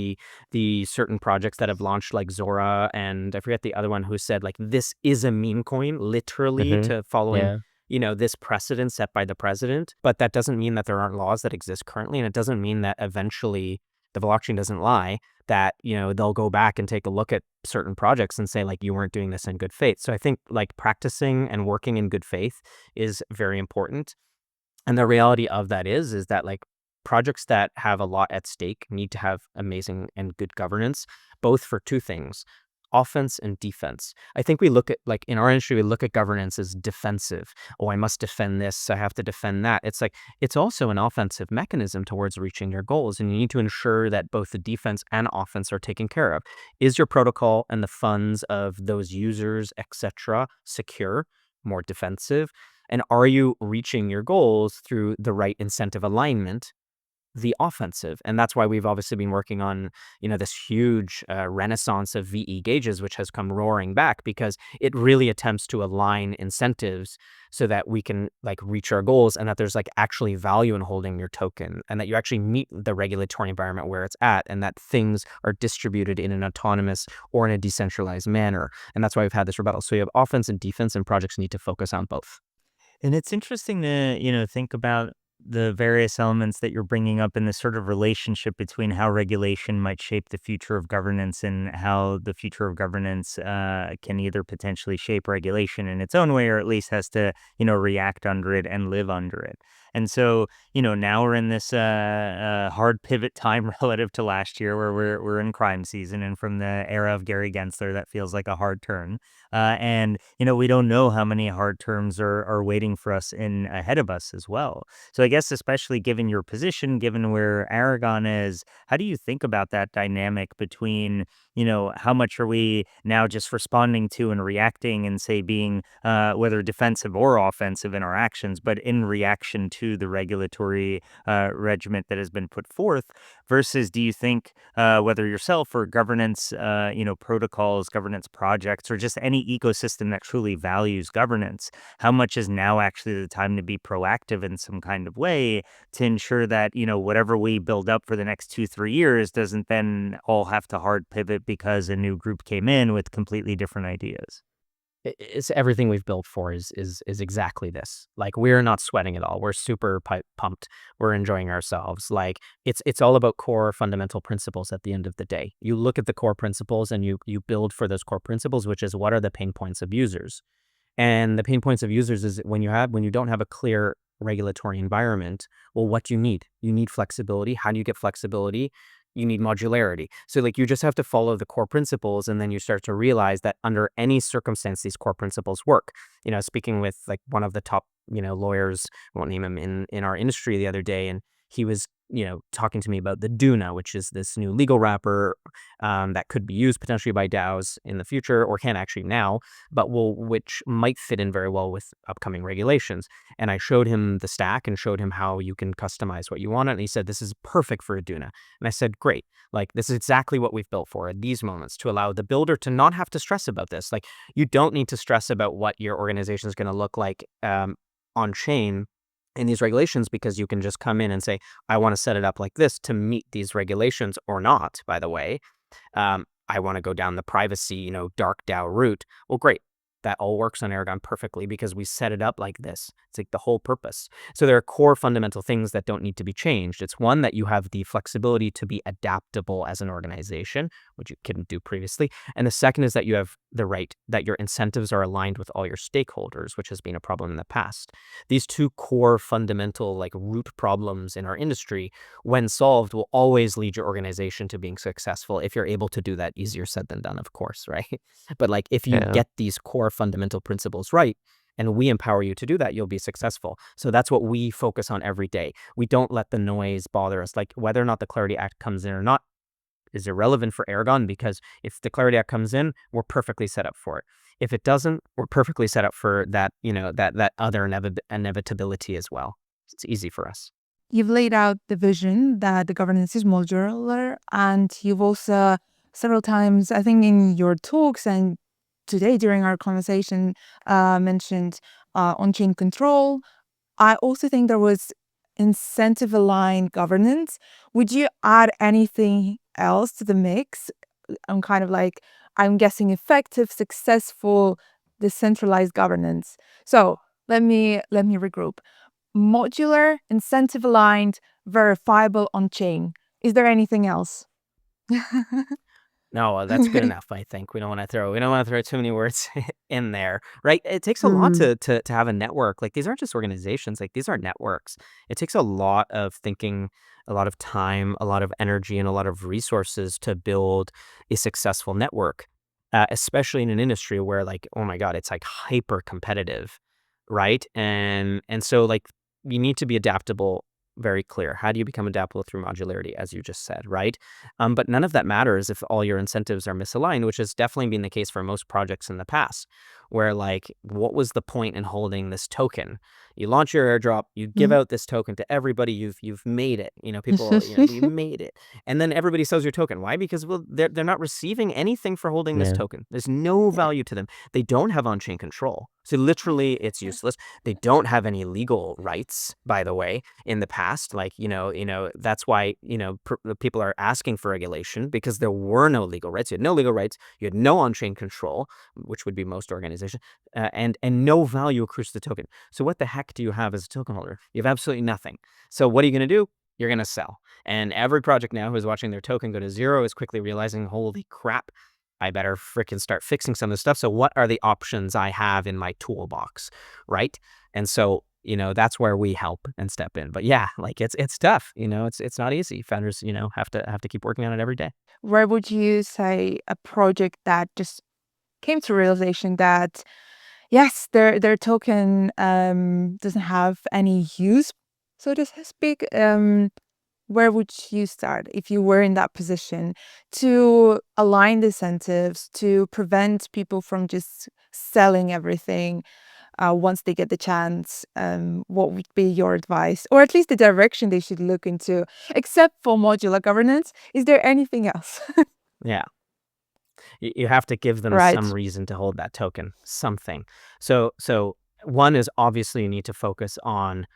Speaker 4: the certain projects that have launched, like Zora, and I forget the other one, who said like this is a meme coin, literally,
Speaker 1: Mm-hmm.
Speaker 4: to following
Speaker 1: Yeah.
Speaker 4: this precedent set by the president. But that doesn't mean that there aren't laws that exist currently, and it doesn't mean that eventually the blockchain doesn't lie, that they'll go back and take a look at certain projects and say like you weren't doing this in good faith. So I think like practicing and working in good faith is very important. And the reality of that is that like projects that have a lot at stake need to have amazing and good governance, both for two things: offense and defense. I think we look at, like, in our industry, we look at governance as defensive. Oh, I must defend this, I have to defend that. It's like, it's also an offensive mechanism towards reaching your goals. And you need to ensure that both the defense and offense are taken care of. Is your protocol and the funds of those users, etc., secure? More defensive. And are you reaching your goals through the right incentive alignment, the offensive? And that's why we've obviously been working on, this huge renaissance of VE gauges, which has come roaring back because it really attempts to align incentives so that we can like reach our goals, and that there's like actually value in holding your token, and that you actually meet the regulatory environment where it's at, and that things are distributed in an autonomous or in a decentralized manner. And that's why we've had this rebuttal. So you have offense and defense, and projects need to focus on both.
Speaker 1: And it's interesting to, think about the various elements that you're bringing up in this sort of relationship between how regulation might shape the future of governance and how the future of governance can either potentially shape regulation in its own way or at least has to, react under it and live under it. And so, now we're in this hard pivot time relative to last year where we're in crime season, and from the era of Gary Gensler, that feels like a hard turn. And, we don't know how many hard turns are waiting for us in ahead of us as well. So I guess, especially given your position, given where Aragon is, how do you think about that dynamic between, how much are we now just responding to and reacting and, say, being whether defensive or offensive in our actions, but in reaction to the regulatory regiment that has been put forth, versus do you think whether yourself or governance, protocols, governance projects, or just any ecosystem that truly values governance, how much is now actually the time to be proactive in some kind of way to ensure that, whatever we build up for the next 2-3 years doesn't then all have to hard pivot because a new group came in with completely different ideas?
Speaker 4: It's everything we've built for is exactly this. Like, we're not sweating at all. We're super pumped. We're enjoying ourselves. Like, it's all about core fundamental principles at the end of the day. You look at the core principles and you build for those core principles, which is what are the pain points of users. And the pain points of users is when you don't have a clear regulatory environment, well, what do you need? You need flexibility. How do you get flexibility? You need modularity. So, like, you just have to follow the core principles, and then you start to realize that under any circumstance, these core principles work. Speaking with like one of the top, lawyers, I won't name him, in our industry the other day, and he was, talking to me about the DUNA, which is this new legal wrapper that could be used potentially by DAOs in the future, or can actually now, but which might fit in very well with upcoming regulations. And I showed him the stack and showed him how you can customize what you want. And he said, this is perfect for a DUNA. And I said, great. Like, this is exactly what we've built for at these moments, to allow the builder to not have to stress about this. Like, you don't need to stress about what your organization is going to look like on chain in these regulations, because you can just come in and say, I want to set it up like this to meet these regulations, or not, by the way. I want to go down the privacy, dark DAO route. Well, great. That all works on Aragon perfectly because we set it up like this. It's like the whole purpose. So there are core fundamental things that don't need to be changed. It's one, that you have the flexibility to be adaptable as an organization, which you couldn't do previously. And the second is that you have the right, that your incentives are aligned with all your stakeholders, which has been a problem in the past. These two core fundamental, like, root problems in our industry, when solved, will always lead your organization to being successful. If you're able to do that, easier said than done, of course, right? But like, if you get these core fundamental principles right, and we empower you to do that, you'll be successful. So that's what we focus on every day. We don't let the noise bother us. Like, whether or not the Clarity Act comes in or not is irrelevant for Aragon, because if the Clarity Act comes in, we're perfectly set up for it. If it doesn't, we're perfectly set up for that, that other inevitability as well. It's easy for us.
Speaker 3: You've laid out the vision that the governance is modular, and you've also several times, I think in your talks and today during our conversation, mentioned on-chain control. I also think there was incentive-aligned governance. Would you add anything else to the mix? I'm guessing effective, successful, decentralized governance. So let me regroup. Modular, incentive-aligned, verifiable on-chain. Is there anything else?
Speaker 4: No, that's good enough, I think. We don't want to throw too many words in there, right? It takes a lot to have a network. Like, these aren't just organizations, like, these are networks. It takes a lot of thinking, a lot of time, a lot of energy, and a lot of resources to build a successful network, especially in an industry where, like, oh my God, it's like hyper competitive, right? And so, like, you need to be adaptable. Very clear. How do you become adaptable through modularity, as you just said, right? But none of that matters if all your incentives are misaligned, which has definitely been the case for most projects in the past, where, like, what was the point in holding this token? You launch your airdrop, you give out this token to everybody. You've made it. People, you made it, and then everybody sells your token. Why? Because, well, they're not receiving anything for holding this token. There's no value to them. They don't have on-chain control, so literally it's useless. They don't have any legal rights, by the way, in the past. Like, that's why, people are asking for regulation, because there were no legal rights. You had no legal rights. You had no on-chain control, which would be most organizations, and no value accrues to the token. So what the heck do you have as a token holder? You have absolutely nothing. So what are you going to do? You're going to sell. And every project now who's watching their token go to zero is quickly realizing, holy crap, I better fricking start fixing some of this stuff. So what are the options I have in my toolbox, right? And so that's where we help and step in. But yeah, like it's tough. It's not easy. Founders, have to keep working on it every day.
Speaker 3: Where would you say a project that just came to realization that yes, their token doesn't have any use, so to speak? Where would you start if you were in that position to align the incentives to prevent people from just selling everything once they get the chance? What would be your advice, or at least the direction they should look into, except for modular governance? Is there anything else?
Speaker 4: Yeah. You have to give them some
Speaker 3: Right.
Speaker 4: reason to hold that token, something. So one is obviously you need to focus on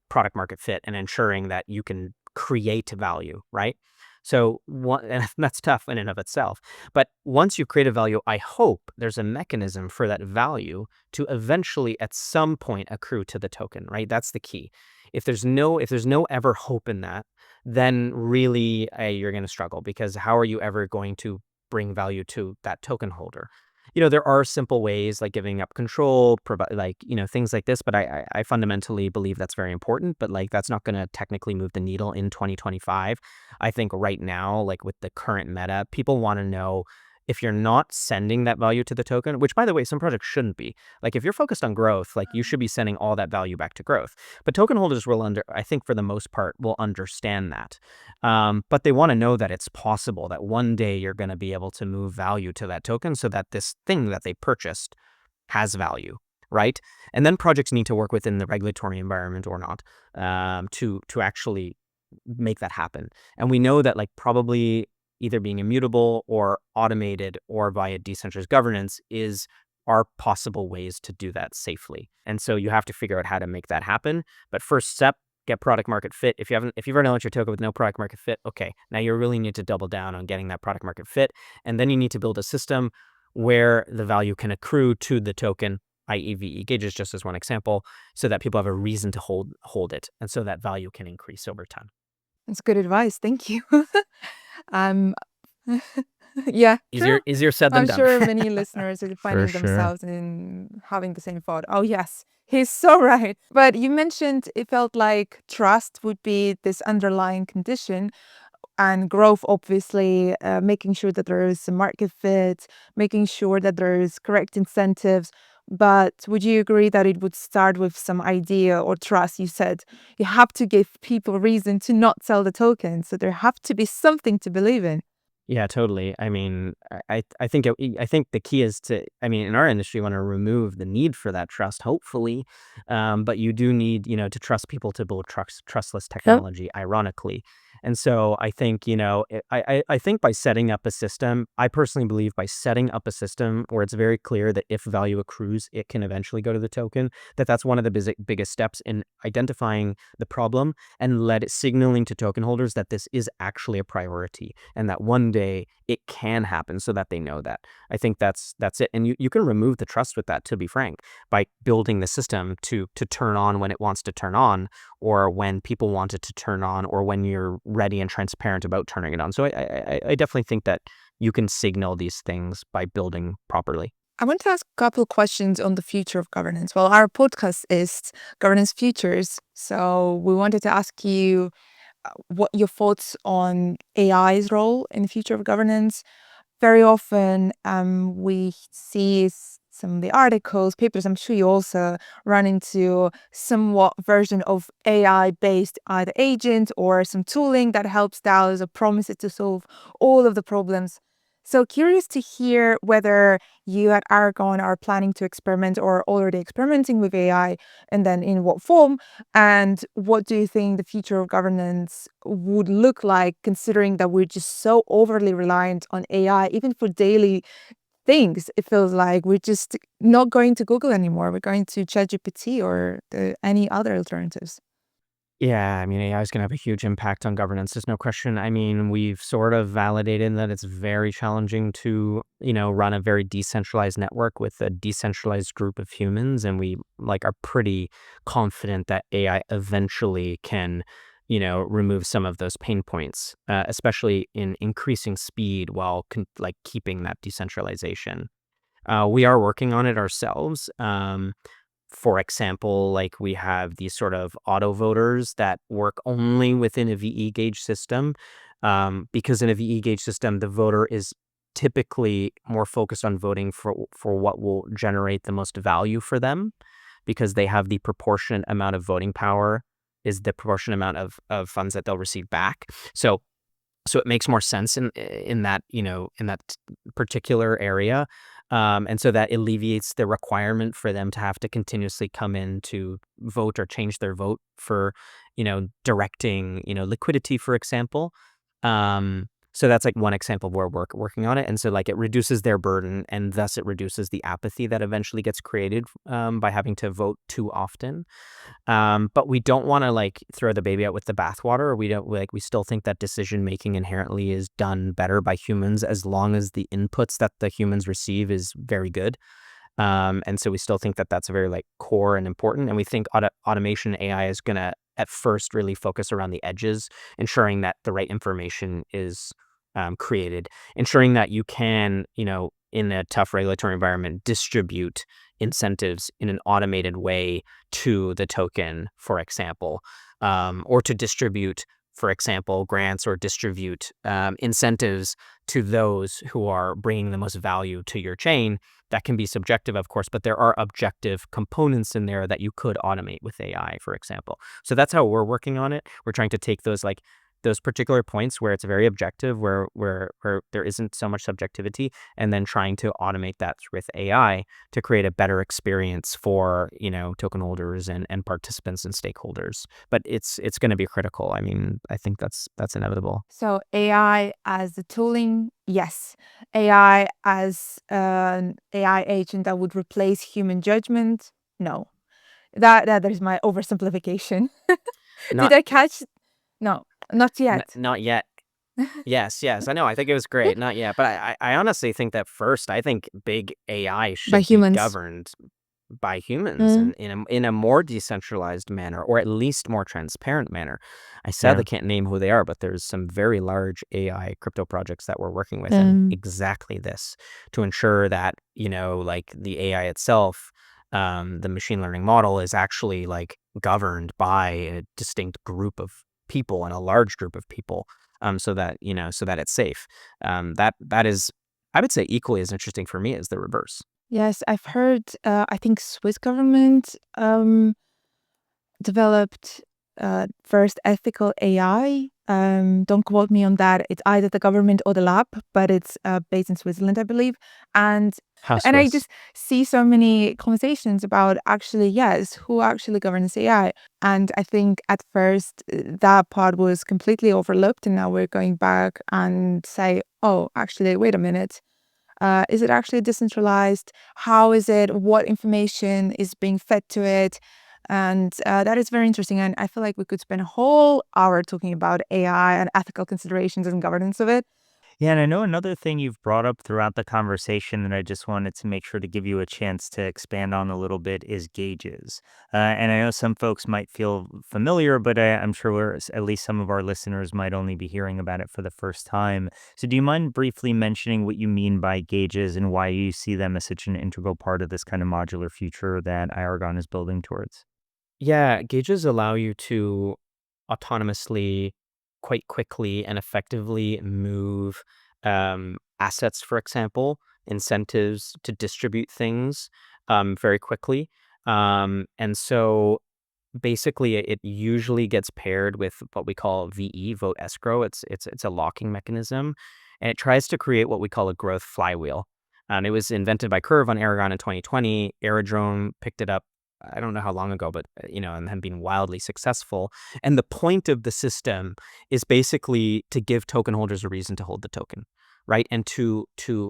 Speaker 4: product market fit and ensuring that you can create value, right? So one, and that's tough in and of itself. But once you create a value, I hope there's a mechanism for that value to eventually at some point accrue to the token, right? That's the key. If there's no ever hope in that, then really you're going to struggle, because how are you ever going to bring value to that token holder? There are simple ways like giving up control, like, things like this, but I fundamentally believe that's very important, but like that's not going to technically move the needle in 2025. I think right now, like with the current meta, people want to know if you're not sending that value to the token, which by the way, some projects shouldn't be. Like if you're focused on growth, like you should be sending all that value back to growth. But token holders I think for the most part, will understand that. But they want to know that it's possible that one day you're going to be able to move value to that token so that this thing that they purchased has value, right? And then projects need to work within the regulatory environment or not, to actually make that happen. And we know that like probably either being immutable or automated or via decentralized governance are possible ways to do that safely. And so you have to figure out how to make that happen. But first step, get product market fit. If you've ever launched your token with no product market fit, okay, now you really need to double down on getting that product market fit. And then you need to build a system where the value can accrue to the token, i.e. VE gauges, just as one example, so that people have a reason to hold it. And so that value can increase over time.
Speaker 3: That's good advice. Thank you. Um, yeah, true.
Speaker 4: Easier said than
Speaker 3: I'm
Speaker 4: done.
Speaker 3: sure many listeners are finding
Speaker 1: sure.
Speaker 3: themselves in having the same thought. Oh, yes, he's so right. But you mentioned it felt like trust would be this underlying condition, and growth, obviously, making sure that there is a market fit, making sure that there is correct incentives. But would you agree that it would start with some idea or trust? You said you have to give people reason to not sell the token, so there have to be something to believe in.
Speaker 4: Yeah, totally. I mean, I think the key is to, I mean, in our industry, you want to remove the need for that trust, hopefully, but you do need, to trust people to build trustless technology, ironically. And so I think, I think by setting up a system, I personally believe by setting up a system where it's very clear that if value accrues, it can eventually go to the token, that's one of the biggest steps in identifying the problem and signaling to token holders that this is actually a priority and that one day it can happen, so that they know that. I think that's it. And you can remove the trust with that, to be frank, by building the system to turn on when it wants to turn on, or when people want it to turn on, or when you're ready and transparent about turning it on. So I definitely think that you can signal these things by building properly.
Speaker 3: I want to ask a couple questions on the future of governance. Well, our podcast is Governance Futures, so we wanted to ask you what your thoughts on AI's role in the future of governance. Very often, we see some of the articles, papers. I'm sure you also run into somewhat version of AI-based either agent or some tooling that helps DAOs or promises to solve all of the problems. So curious to hear whether you at Aragon are planning to experiment or already experimenting with AI, and then in what form, and what do you think the future of governance would look like, considering that we're just so overly reliant on AI, even for daily things. It feels like we're just not going to Google anymore. We're going to ChatGPT or any other alternatives.
Speaker 4: Yeah, I mean, AI is going to have a huge impact on governance. There's no question. I mean, we've sort of validated that it's very challenging to, run a very decentralized network with a decentralized group of humans. And we are pretty confident that AI eventually can, remove some of those pain points, especially in increasing speed while keeping that decentralization. We are working on it ourselves. For example, like we have these sort of auto voters that work only within a VE gauge system, because in a VE gauge system, the voter is typically more focused on voting for what will generate the most value for them, because they have the proportionate amount of voting power is the proportionate amount of funds that they'll receive back. So it makes more sense in that, in that particular area. And so that alleviates the requirement for them to have to continuously come in to vote or change their vote for, directing, liquidity, for example. So that's like one example where we're working on it. And so like it reduces their burden, and thus it reduces the apathy that eventually gets created by having to vote too often. But we don't want to like throw the baby out with the bathwater. We still think that decision making inherently is done better by humans as long as the inputs that the humans receive is very good. And so we still think that that's very like core and important. And we think automation AI is going to at first really focus around the edges, ensuring that the right information is created, ensuring that you can, in a tough regulatory environment, distribute incentives in an automated way to the token, for example, or to distribute, for example, grants or distribute incentives to those who are bringing the most value to your chain. That can be subjective, of course, but there are objective components in there that you could automate with AI, for example. So that's how we're working on it. We're trying to take those particular points where it's very objective, where there isn't so much subjectivity, and then trying to automate that with AI to create a better experience for, token holders and participants and stakeholders. But it's going to be critical. I mean, I think that's inevitable.
Speaker 3: So AI as the tooling, yes. AI as an AI agent that would replace human judgment, no. That is my oversimplification.
Speaker 4: Not
Speaker 3: Did I catch? No, not yet.
Speaker 4: not yet. Yes, I know. I think it was great. Not yet. But I honestly think that first, I think big AI
Speaker 3: By
Speaker 4: should be
Speaker 3: humans.
Speaker 4: governed by humans
Speaker 3: Mm.
Speaker 4: in a more decentralized manner, or at least more transparent manner. I sadly
Speaker 1: Yeah.
Speaker 4: can't name who they are, but there's some very large AI crypto projects that we're working with in exactly this, to ensure that, like the AI itself, the machine learning model is actually like governed by a distinct group of people and a large group of people, so that it's safe. That is, I would say, equally as interesting for me as the reverse.
Speaker 3: Yes, I've heard, I think Swiss government developed first ethical AI. Don't quote me on that. It's either the government or the lab, but it's based in Switzerland, I believe. And
Speaker 4: How
Speaker 3: I
Speaker 4: Swiss?
Speaker 3: just see so many conversations about actually, yes, who actually governs AI. And I think at first that part was completely overlooked, and now we're going back and say, oh, actually, wait a minute. Is it actually decentralized? How is it? What information is being fed to it? And that is very interesting. And I feel like we could spend a whole hour talking about AI and ethical considerations and governance of it.
Speaker 1: Yeah, and I know another thing you've brought up throughout the conversation that I just wanted to make sure to give you a chance to expand on a little bit is gauges. And I know some folks might feel familiar, but I'm sure at least some of our listeners might only be hearing about it for the first time. So, do you mind briefly mentioning what you mean by gauges and why you see them as such an integral part of this kind of modular future that Aragon is building towards?
Speaker 4: Yeah, gauges allow you to autonomously, quite quickly and effectively move assets, for example, incentives to distribute things very quickly. And so basically, it usually gets paired with what we call VE, vote escrow. It's a locking mechanism, and it tries to create what we call a growth flywheel. It was invented by Curve on Aragon in 2020. Aerodrome picked it up, I don't know how long ago, but and have been wildly successful. And the point of the system is basically to give token holders a reason to hold the token, right? And to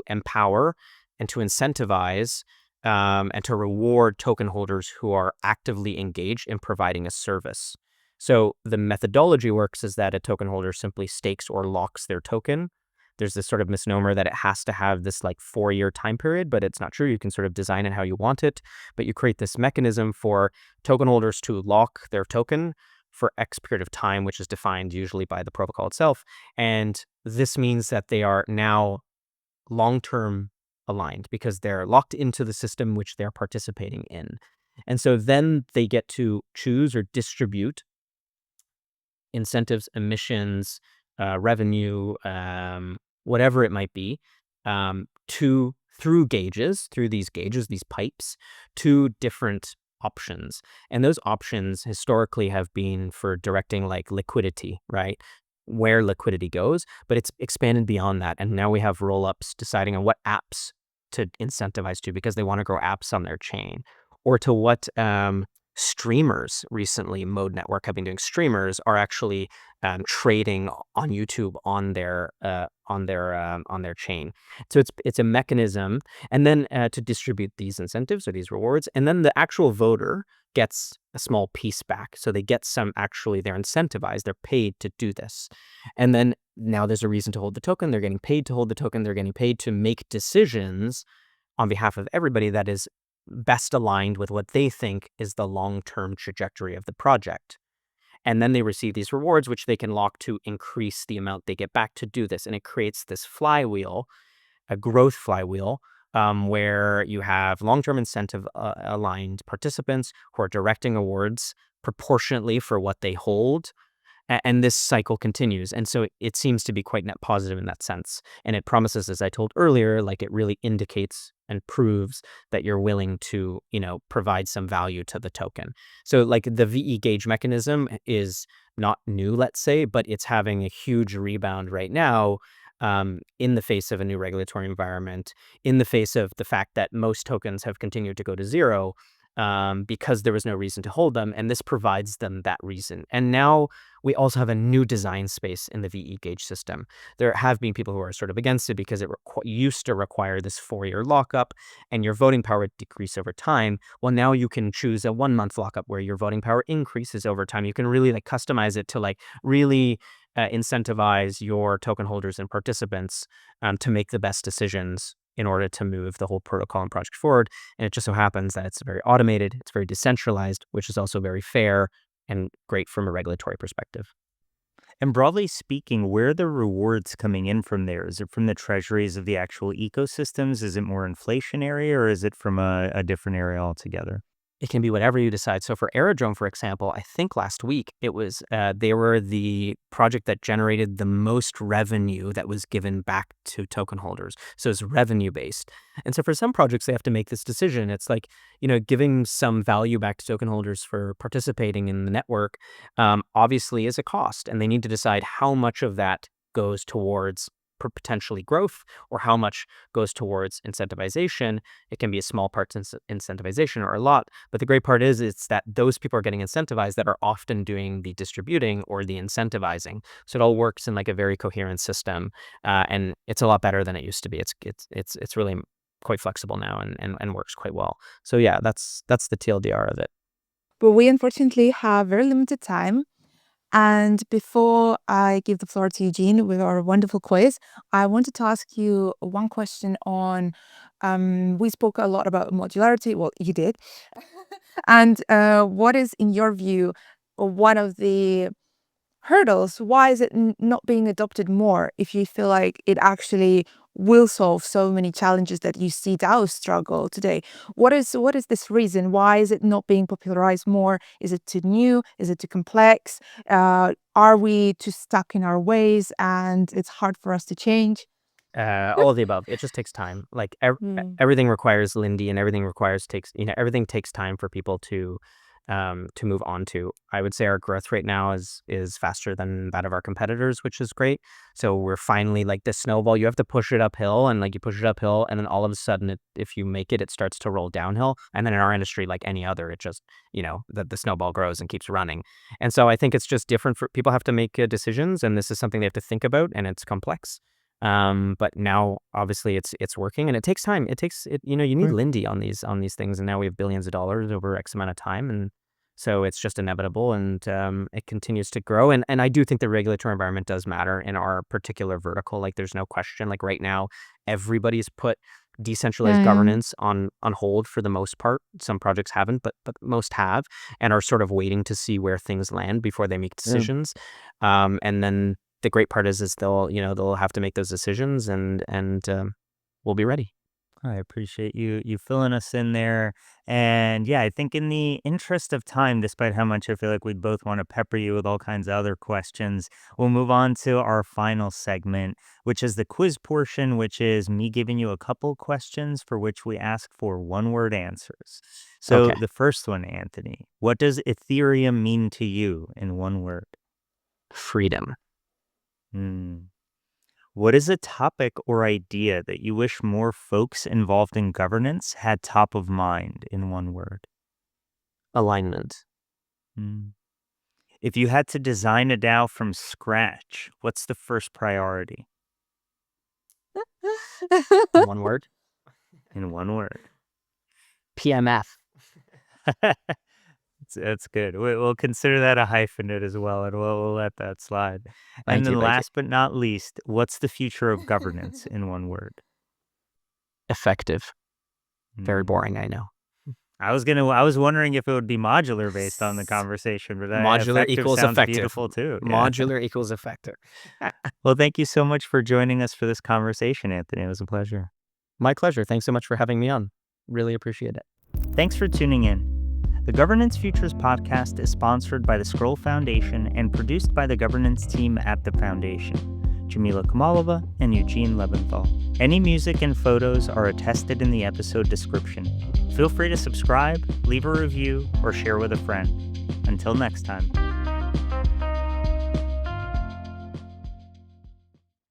Speaker 4: empower and to incentivize and to reward token holders who are actively engaged in providing a service. So the methodology works is that a token holder simply stakes or locks their token. There's this sort of misnomer that it has to have this like 4-year time period, but it's not true. You can sort of design it how you want it, but you create this mechanism for token holders to lock their token for X period of time, which is defined usually by the protocol itself. And this means that they are now long-term aligned because they're locked into the system which they're participating in. And so then they get to choose or distribute incentives, emissions, revenue, whatever it might be, through these gauges, these pipes, to different options. And those options historically have been for directing like liquidity, right? Where liquidity goes, but it's expanded beyond that. And now we have roll-ups deciding on what apps to incentivize to, because they want to grow apps on their chain, or to what streamers. Recently, Mode Network have been doing streamers are actually trading on YouTube on their chain. So it's a mechanism, and then to distribute these incentives or these rewards, and then the actual voter gets a small piece back. So they get some, actually they're incentivized, they're paid to do this. And then now there's a reason to hold the token. They're getting paid to hold the token. They're getting paid to make decisions on behalf of everybody that is best aligned with what they think is the long-term trajectory of the project. And then they receive these rewards, which they can lock to increase the amount they get back to do this. And it creates this flywheel, a growth flywheel, where you have long-term incentive aligned participants who are directing awards proportionately for what they hold. And this cycle continues. And so it seems to be quite net positive in that sense. And it promises, as I told earlier, like it really indicates and proves that you're willing to, provide some value to the token. So like the VE gauge mechanism is not new, let's say, but it's having a huge rebound right now, in the face of a new regulatory environment, in the face of the fact that most tokens have continued to go to zero, because there was no reason to hold them, and this provides them that reason. And now we also have a new design space in the VE gauge system. There have been people who are sort of against it because it used to require this 4-year lockup, and your voting power would decrease over time. Well, now you can choose a 1-month lockup where your voting power increases over time. You can really like customize it to like really incentivize your token holders and participants to make the best decisions in order to move the whole protocol and project forward. And it just so happens that it's very automated, it's very decentralized, which is also very fair and great from a regulatory perspective.
Speaker 1: And broadly speaking, where are the rewards coming in from there? Is it from the treasuries of the actual ecosystems? Is it more inflationary, or is it from a different area altogether?
Speaker 4: It can be whatever you decide. So for Aerodrome, for example, I think last week it was they were the project that generated the most revenue that was given back to token holders. So it's revenue based. And so for some projects, they have to make this decision. It's like, giving some value back to token holders for participating in the network obviously is a cost. And they need to decide how much of that goes towards potentially growth, or how much goes towards incentivization. It can be a small part incentivization or a lot, but the great part is it's that those people are getting incentivized that are often doing the distributing or the incentivizing. So it all works in like a very coherent system, and it's a lot better than it used to be. It's really quite flexible now and works quite well. So yeah, that's the TLDR of it.
Speaker 3: But we unfortunately have very limited time. And before I give the floor to Eugene with our wonderful quiz, I wanted to ask you one question on, we spoke a lot about modularity. Well, you did. And what is, in your view, one of the hurdles? Why is it not being adopted more if you feel like it actually will solve so many challenges that you see DAOs struggle today? What is this reason? Why is it not being popularized more? Is it too new? Is it too complex? Are we too stuck in our ways and it's hard for us to change?
Speaker 4: All of the above. It just takes time. Like everything requires Lindy, and everything everything takes time for people to move on to. I would say our growth rate now is faster than that of our competitors, which is great. So we're finally like the snowball. You have to push it uphill, and like you push it uphill, and then all of a sudden, if you make it, it starts to roll downhill. And then in our industry, like any other, it just the snowball grows and keeps running. And so I think it's just different for people have to make decisions, and this is something they have to think about, and it's complex. But now obviously it's working, and it takes time. You need Lindy on these things, and now we have billions of dollars over X amount of time, and so it's just inevitable, and it continues to grow. And I do think the regulatory environment does matter in our particular vertical. Like there's no question. Like right now, everybody's put decentralized governance on hold for the most part. Some projects haven't, but most have, and are sort of waiting to see where things land before they make decisions. And then the great part is they'll have to make those decisions, and we'll be ready.
Speaker 1: I appreciate you filling us in there. And yeah, I think in the interest of time, despite how much I feel like we both want to pepper you with all kinds of other questions, we'll move on to our final segment, which is the quiz portion, which is me giving you a couple questions for which we ask for one-word answers. So
Speaker 4: Okay.
Speaker 1: the first one, Anthony, what does Ethereum mean to you in one word?
Speaker 4: Freedom.
Speaker 1: Hmm. What is a topic or idea that you wish more folks involved in governance had top of mind in one word?
Speaker 4: Alignment.
Speaker 1: Hmm. If you had to design a DAO from scratch, what's the first priority
Speaker 4: One word.
Speaker 1: in one word?
Speaker 4: PMF.
Speaker 1: That's good. We'll consider that a hyphenate as well, and we'll let that slide. And
Speaker 4: Thank you.
Speaker 1: then
Speaker 4: Thank you.
Speaker 1: last but not least, what's the future of governance in one word?
Speaker 4: Effective. Very
Speaker 1: Hmm.
Speaker 4: boring, I know.
Speaker 1: I was wondering if it would be modular based on the conversation, but
Speaker 4: Modular
Speaker 1: effective
Speaker 4: equals
Speaker 1: sounds
Speaker 4: effective.
Speaker 1: beautiful too. Yeah.
Speaker 4: Modular equals effective.
Speaker 1: Well, thank you so much for joining us for this conversation, Anthony. It was a pleasure.
Speaker 4: My pleasure. Thanks so much for having me on. Really appreciate it.
Speaker 1: Thanks for tuning in. The Governance Futures podcast is sponsored by the Scroll Foundation and produced by the governance team at the Foundation, Jamila Kamalova and Eugene Lebenthal. Any music and photos are attested in the episode description. Feel free to subscribe, leave a review, or share with a friend. Until next time.